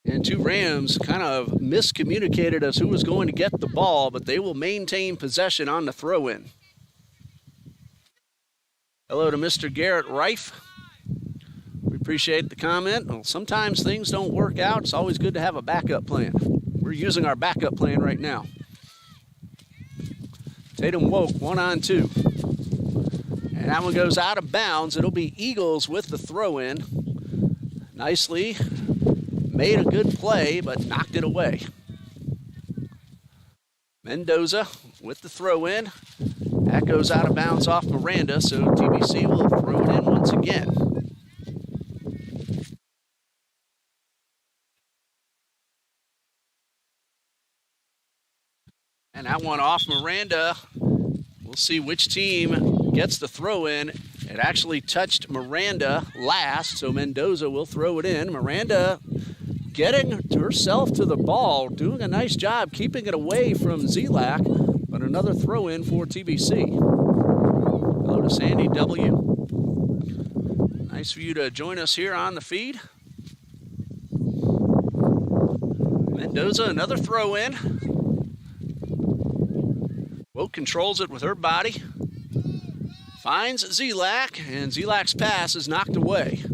And 2 Rams kind of miscommunicated as who was going to get the ball, but they will maintain possession on the throw-in. Hello to Mr. Garrett Reif. We appreciate the comment. Well, sometimes things don't work out. It's always good to have a backup plan. We're using our backup plan right now. Tatum Woke, 1-on-2. And that one goes out of bounds. It'll be Eagles with the throw-in. Nicely made a good play, but knocked it away. Mendoza with the throw-in. That goes out of bounds off Miranda, so TBC will throw it in once again. And that one off Miranda. We'll see which team gets the throw-in. It actually touched Miranda last, so Mendoza will throw it in. Miranda getting herself to the ball, doing a nice job keeping it away from Zelak, but another throw-in for TBC. Hello to Sandy W. Nice for you to join us here on the feed. Mendoza, another throw-in. Woke controls it with her body. Finds Zelak, and Zelak's pass is knocked away.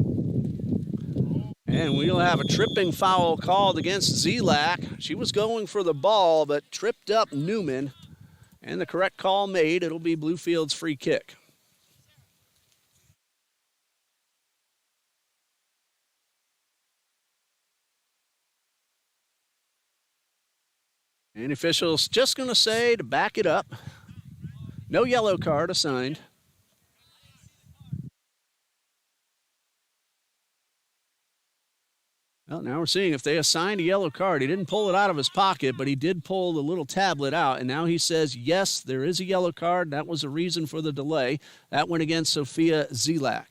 And we'll have a tripping foul called against Zelak. She was going for the ball, but tripped up Newman. And the correct call made. It'll be Bluefield's free kick. And officials just going to say to back it up. No yellow card assigned. Well, now we're seeing if they assigned a yellow card. He didn't pull it out of his pocket, but he did pull the little tablet out. And now he says, yes, there is a yellow card. That was the reason for the delay. That went against Sophia Zelak.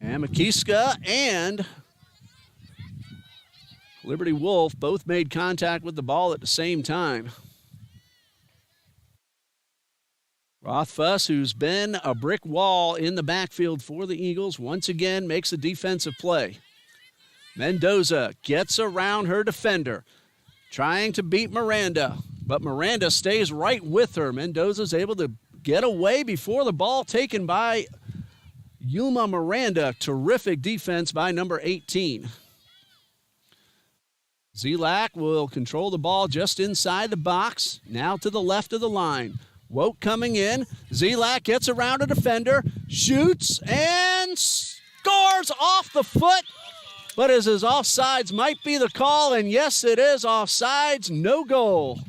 And McKeeska and Liberty Wolf both made contact with the ball at the same time. Rothfuss, who's been a brick wall in the backfield for the Eagles, once again makes a defensive play. Mendoza gets around her defender, trying to beat Miranda, but Miranda stays right with her. Mendoza's able to get away before the ball taken by Yuma Miranda. Terrific defense by number 18. Zelak will control the ball just inside the box, now to the left of the line. Woke coming in. Zelak gets around a defender, shoots, and scores off the foot But as his offsides might be the call, and yes, it is offsides, no goal.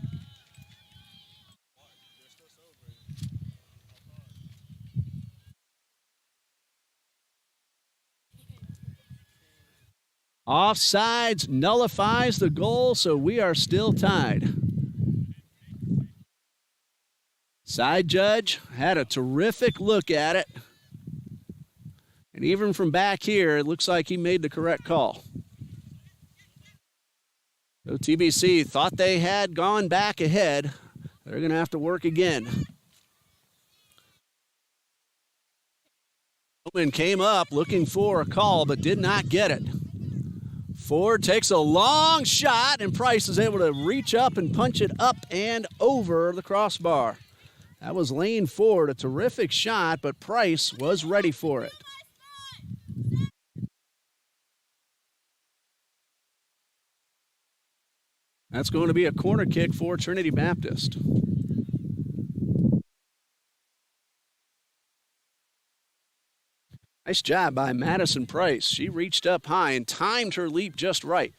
Offsides nullifies the goal, so we are still tied. Side judge had a terrific look at it. And even from back here, it looks like he made the correct call. So TBC thought they had gone back ahead. They're going to have to work again. Bowman came up looking for a call, but did not get it. Ford takes a long shot, and Price is able to reach up and punch it up and over the crossbar. That was Lane Ford, a terrific shot, but Price was ready for it. That's going to be a corner kick for Trinity Baptist. Nice job by Madison Price. She reached up high and timed her leap just right.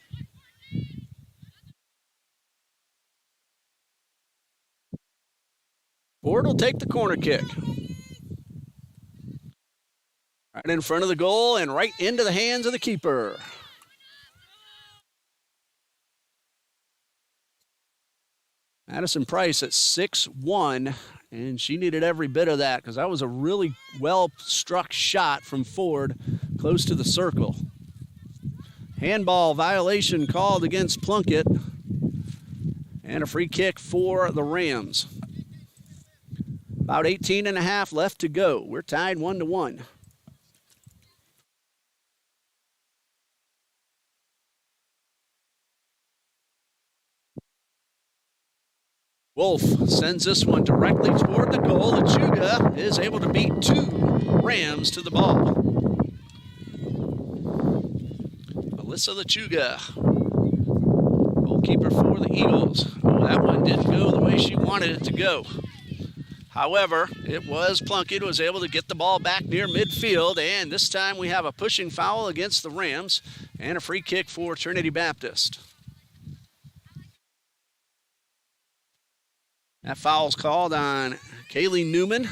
Ford will take the corner kick. Right in front of the goal and right into the hands of the keeper. Madison Price at 6'1", and she needed every bit of that because that was a really well-struck shot from Ford close to the circle. Handball violation called against Plunkett, and a free kick for the Rams. About 18 and a half left to go. We're tied 1-1. Wolf sends this one directly toward the goal. Achuga is able to beat two Rams to the ball. Alyssa Lechuga, goalkeeper for the Eagles. Oh, that one didn't go the way she wanted it to go. However, it was Plunkett who was able to get the ball back near midfield, and this time we have a pushing foul against the Rams and a free kick for Trinity Baptist. That foul's called on Kaylee Newman,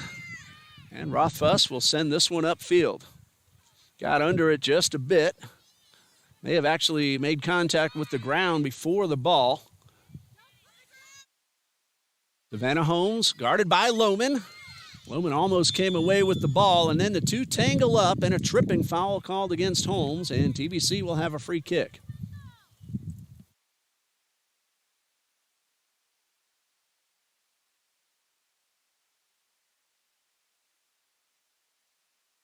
and Rothfuss will send this one upfield. Got under it just a bit. May have actually made contact with the ground before the ball. Savannah Holmes guarded by Lohman. Lohman almost came away with the ball, and then the two tangle up, and a tripping foul called against Holmes, and TBC will have a free kick.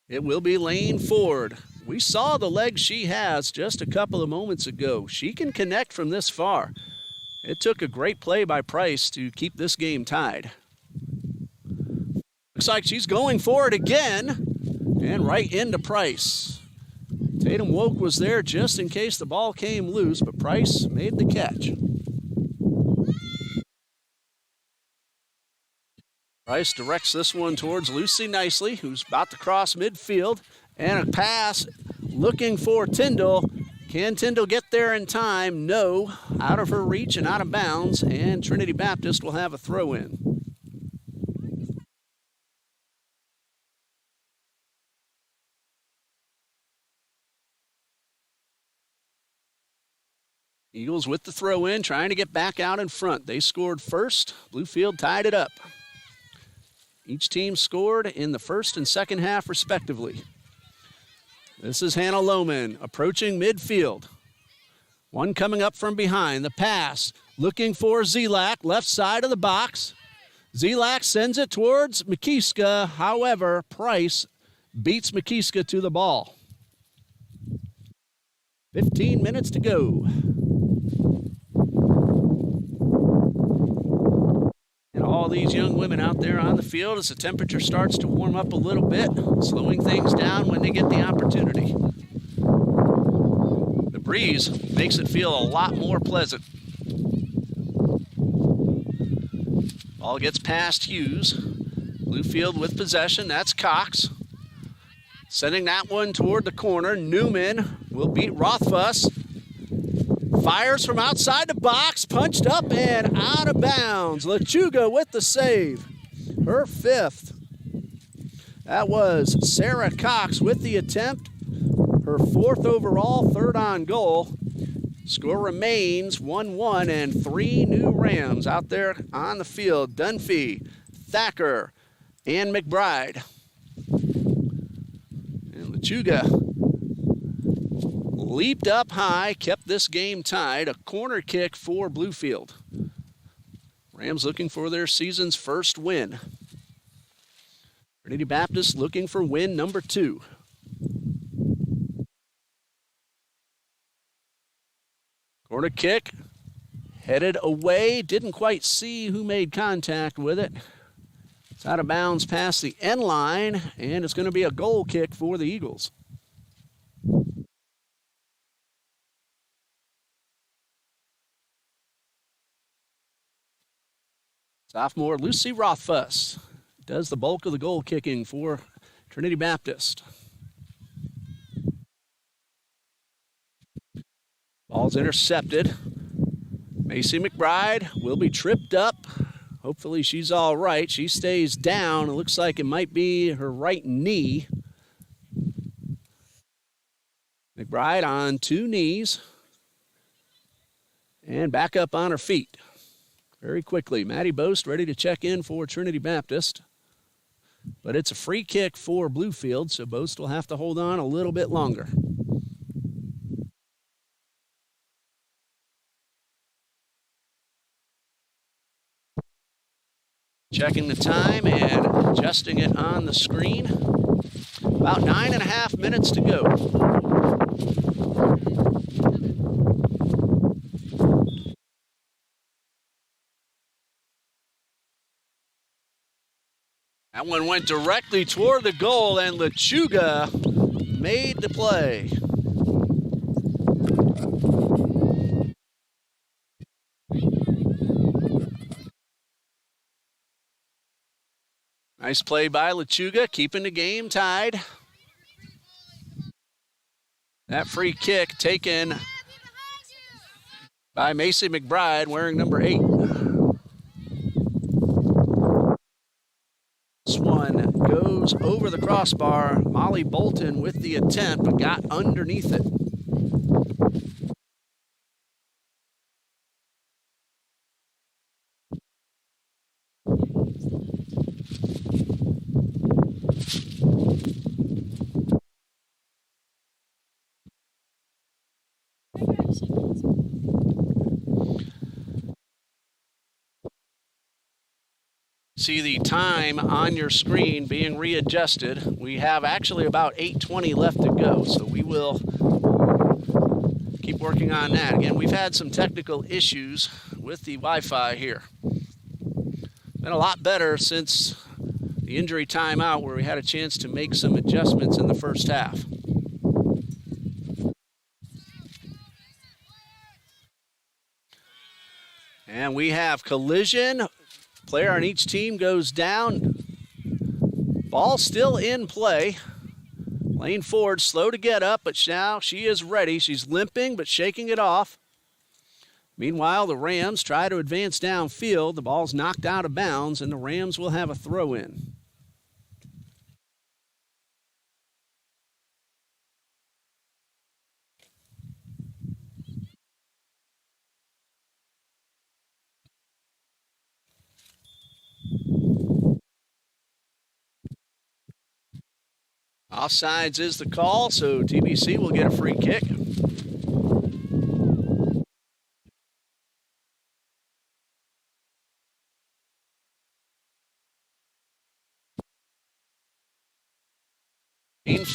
It will be Lane Ford. We saw the legs she has just a couple of moments ago. She can connect from this far. It took a great play by Price to keep this game tied. Looks like she's going for it again, and right into Price. Tatum Woke was there just in case the ball came loose, but Price made the catch. Price directs this one towards Lucy Nicely, who's about to cross midfield, and a pass looking for Tyndall. Can Tyndall get there in time? No. Out of her reach and out of bounds, and Trinity Baptist will have a throw-in. Eagles with the throw-in, trying to get back out in front. They scored first. Bluefield tied it up. Each team scored in the first and second half, respectively. This is Hannah Lohman approaching midfield. One coming up from behind. The pass looking for Zelak, left side of the box. Zelak sends it towards McKeeska. However, Price beats McKeeska to the ball. 15 minutes to go. And all these young women out there on the field as the temperature starts to warm up a little bit, slowing things down when they get the opportunity. The breeze makes it feel a lot more pleasant. Ball gets past Hughes. Bluefield with possession. That's Cox. Sending that one toward the corner. Newman will beat Rothfuss. Fires from outside the box, punched up and out of bounds. Lechuga with the save, her 5th. That was Sarah Cox with the attempt, her 4th overall, 3rd on goal. Score remains 1-1 and 3 new Rams out there on the field. Dunphy, Thacker, and McBride. And Lechuga leaped up high, kept this game tied. A corner kick for Bluefield. Rams looking for their season's first win. Trinity Baptist looking for win number 2. Corner kick, headed away. Didn't quite see who made contact with it. It's out of bounds past the end line, and it's going to be a goal kick for the Eagles. Sophomore Lucy Rothfuss does the bulk of the goal kicking for Trinity Baptist. Ball's intercepted. Macy McBride will be tripped up. Hopefully she's all right. She stays down. It looks like it might be her right knee. McBride on 2 knees. And back up on her feet. Very quickly. Maddie Boast ready to check in for Trinity Baptist. But it's a free kick for Bluefield, so Boast will have to hold on a little bit longer. Checking the time and adjusting it on the screen. About 9.5 minutes to go. That one went directly toward the goal, and Lechuga made the play. Nice play by Lechuga, keeping the game tied. That free kick taken by Macy McBride, wearing number 8. This one goes over the crossbar. Molly Bolton with the attempt, but got underneath it. See the time on your screen being readjusted. We have actually about 8:20 left to go, so we will keep working on that. Again, we've had some technical issues with the Wi-Fi here. Been a lot better since the injury timeout, where we had a chance to make some adjustments in the first half. And we have collision. Player on each team goes down. Ball still in play. Lane Ford slow to get up, but now she is ready. She's limping, but shaking it off. Meanwhile, the Rams try to advance downfield. The ball's knocked out of bounds, and the Rams will have a throw-in. Offsides is the call, so TBC will get a free kick.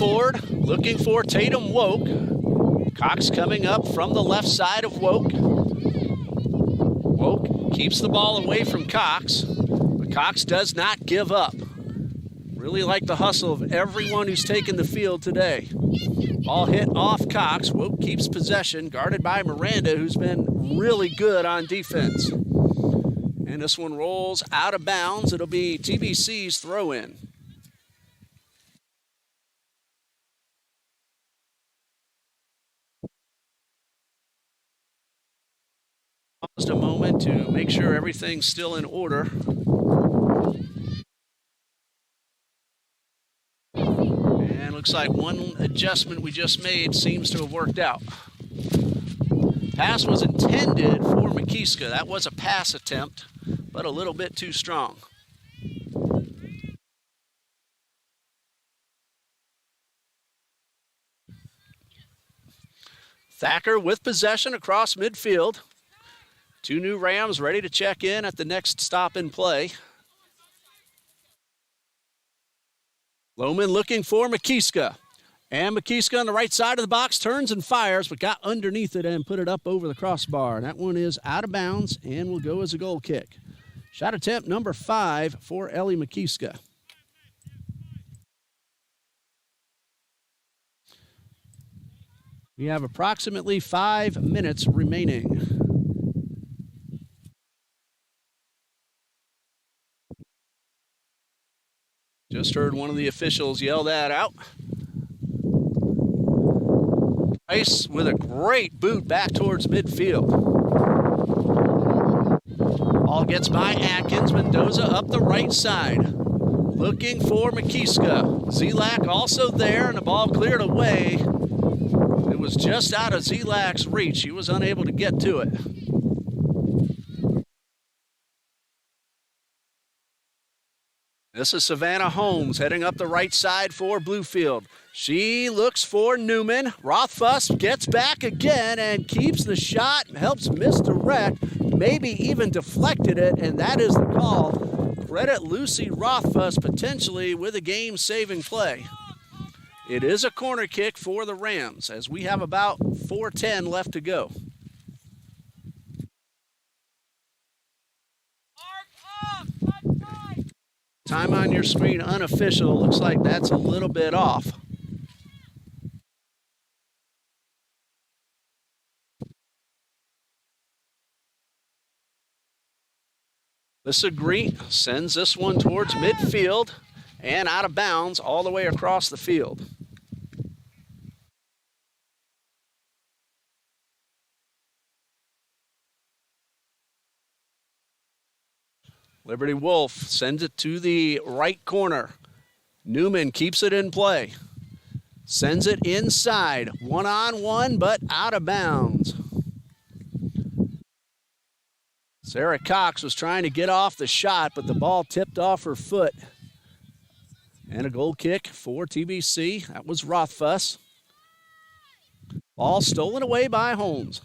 Ford looking for Tatum Woke. Cox coming up from the left side of Woke. Woke keeps the ball away from Cox, but Cox does not give up. Really like the hustle of everyone who's taken the field today. Ball hit off Cox. Woke keeps possession, guarded by Miranda, who's been really good on defense. And this one rolls out of bounds. It'll be TBC's throw-in. Just a moment to make sure everything's still in order. And looks like one adjustment we just made seems to have worked out. Pass was intended for McKeeska. That was a pass attempt, but a little bit too strong. Thacker with possession across midfield. Two new Rams ready to check in at the next stop in play. Lohman looking for McKeeska. And McKeeska on the right side of the box turns and fires, but got underneath it and put it up over the crossbar. And that one is out of bounds and will go as a goal kick. Shot attempt number 5 for Ellie McKeeska. We have approximately 5 minutes remaining. Just heard one of the officials yell that out. Rice with a great boot back towards midfield. Ball gets by Atkins. Mendoza up the right side. Looking for McKeeska. Zelak also there, and the ball cleared away. It was just out of Zelak's reach. He was unable to get to it. This is Savannah Holmes heading up the right side for Bluefield. She looks for Newman. Rothfuss gets back again and keeps the shot, helps misdirect, maybe even deflected it, and that is the call. Credit Lucy Rothfuss potentially with a game-saving play. It is a corner kick for the Rams as we have about 4:10 left to go. Time on your screen unofficial. Looks like that's a little bit off. Alyssa Green sends this one towards midfield and out of bounds all the way across the field. Liberty Wolf sends it to the right corner. Newman keeps it in play. Sends it inside. One-on-one, but out of bounds. Sarah Cox was trying to get off the shot, but the ball tipped off her foot. And a goal kick for TBC. That was Rothfuss. Ball stolen away by Holmes.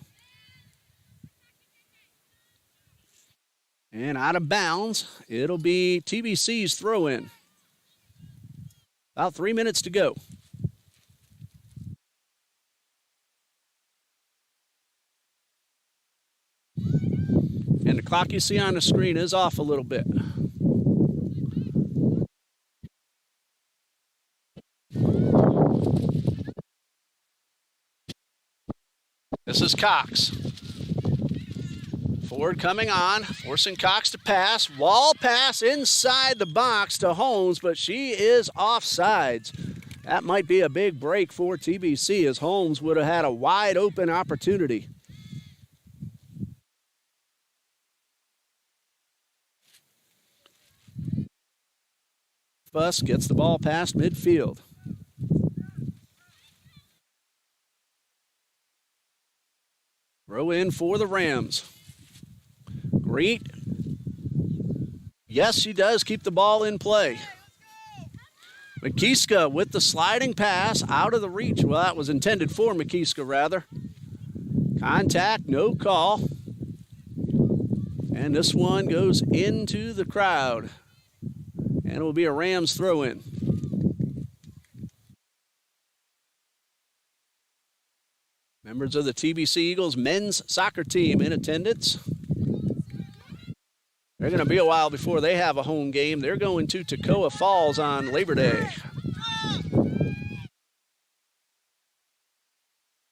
And out of bounds, it'll be TBC's throw-in. About 3 minutes to go. And the clock you see on the screen is off a little bit. This is Cox. Ford coming on, forcing Cox to pass. Wall pass inside the box to Holmes, but she is offsides. That might be a big break for TBC as Holmes would have had a wide open opportunity. Bus gets the ball past midfield. Throw in for the Rams. Greet. Yes, she does keep the ball in play. McKeeska with the sliding pass out of the reach. Well, that was intended for McKeeska, rather. Contact, no call. And this one goes into the crowd. And it will be a Rams throw-in. Members of the TBC Eagles men's soccer team in attendance. They're going to be a while before they have a home game. They're going to Toccoa Falls on Labor Day.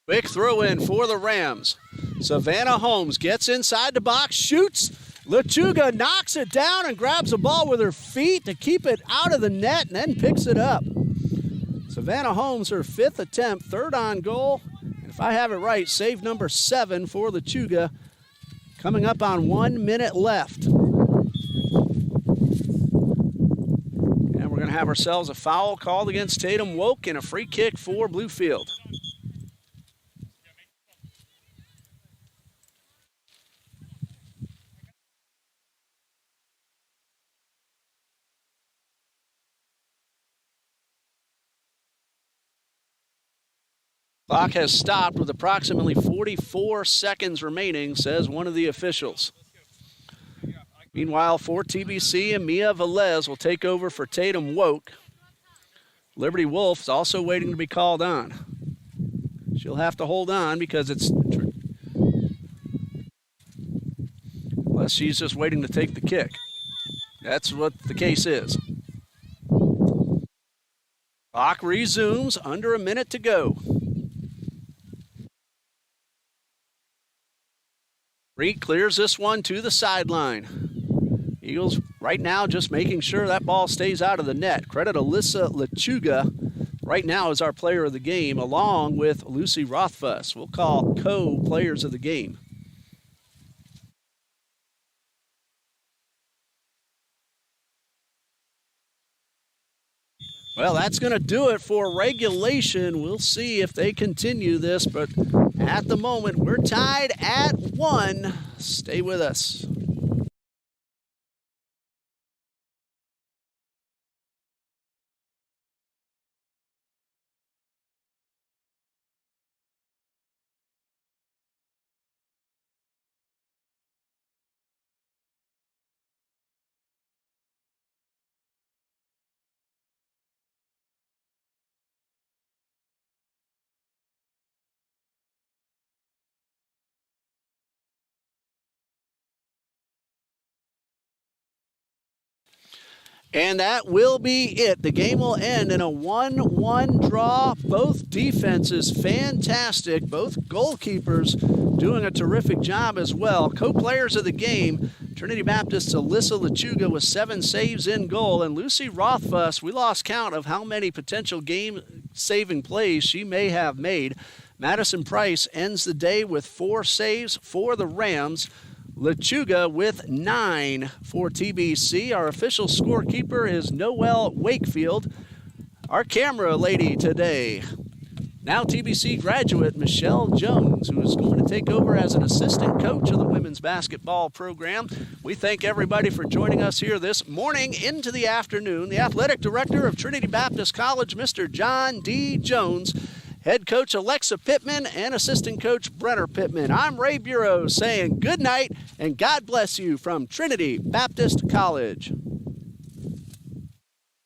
Quick throw-in for the Rams. Savannah Holmes gets inside the box, shoots. Lechuga knocks it down and grabs the ball with her feet to keep it out of the net and then picks it up. Savannah Holmes, her 5th attempt, 3rd on goal. And if I have it right, save number 7 for Lechuga. Coming up on 1 minute left. And we're going to have ourselves a foul called against Tatum Woke and a free kick for Bluefield. Clock has stopped with approximately 44 seconds remaining, says one of the officials. Meanwhile, for TBC, and Mia Velez will take over for Tatum Woke. Liberty Wolf's also waiting to be called on. She'll have to hold on because it's... Unless she's just waiting to take the kick. That's what the case is. Clock resumes, under a minute to go. Reed clears this one to the sideline. Eagles right now just making sure that ball stays out of the net. Credit Alyssa Lechuga right now is our player of the game, along with Lucy Rothfuss. We'll call co-players of the game. Well, that's going to do it for regulation. We'll see if they continue this, but at the moment, we're tied at 1. Stay with us. And that will be it. The game will end in a 1-1 draw. Both defenses fantastic. Both goalkeepers doing a terrific job as well. Co-players of the game, Trinity Baptist's Alyssa Lechuga with 7 saves in goal. And Lucy Rothfuss, we lost count of how many potential game-saving plays she may have made. Madison Price ends the day with 4 saves for the Rams. Lechuga with 9 for TBC. Our official scorekeeper is Noelle Wakefield. Our camera lady today, now TBC graduate Michelle Jones, who is going to take over as an assistant coach of the women's basketball program. We thank everybody for joining us here this morning into the afternoon. The athletic director of Trinity Baptist College, Mr. John D. Jones, head coach Alexa Pittman, and assistant coach Brenner Pittman. I'm Ray Bureau saying good night and God bless you from Trinity Baptist College.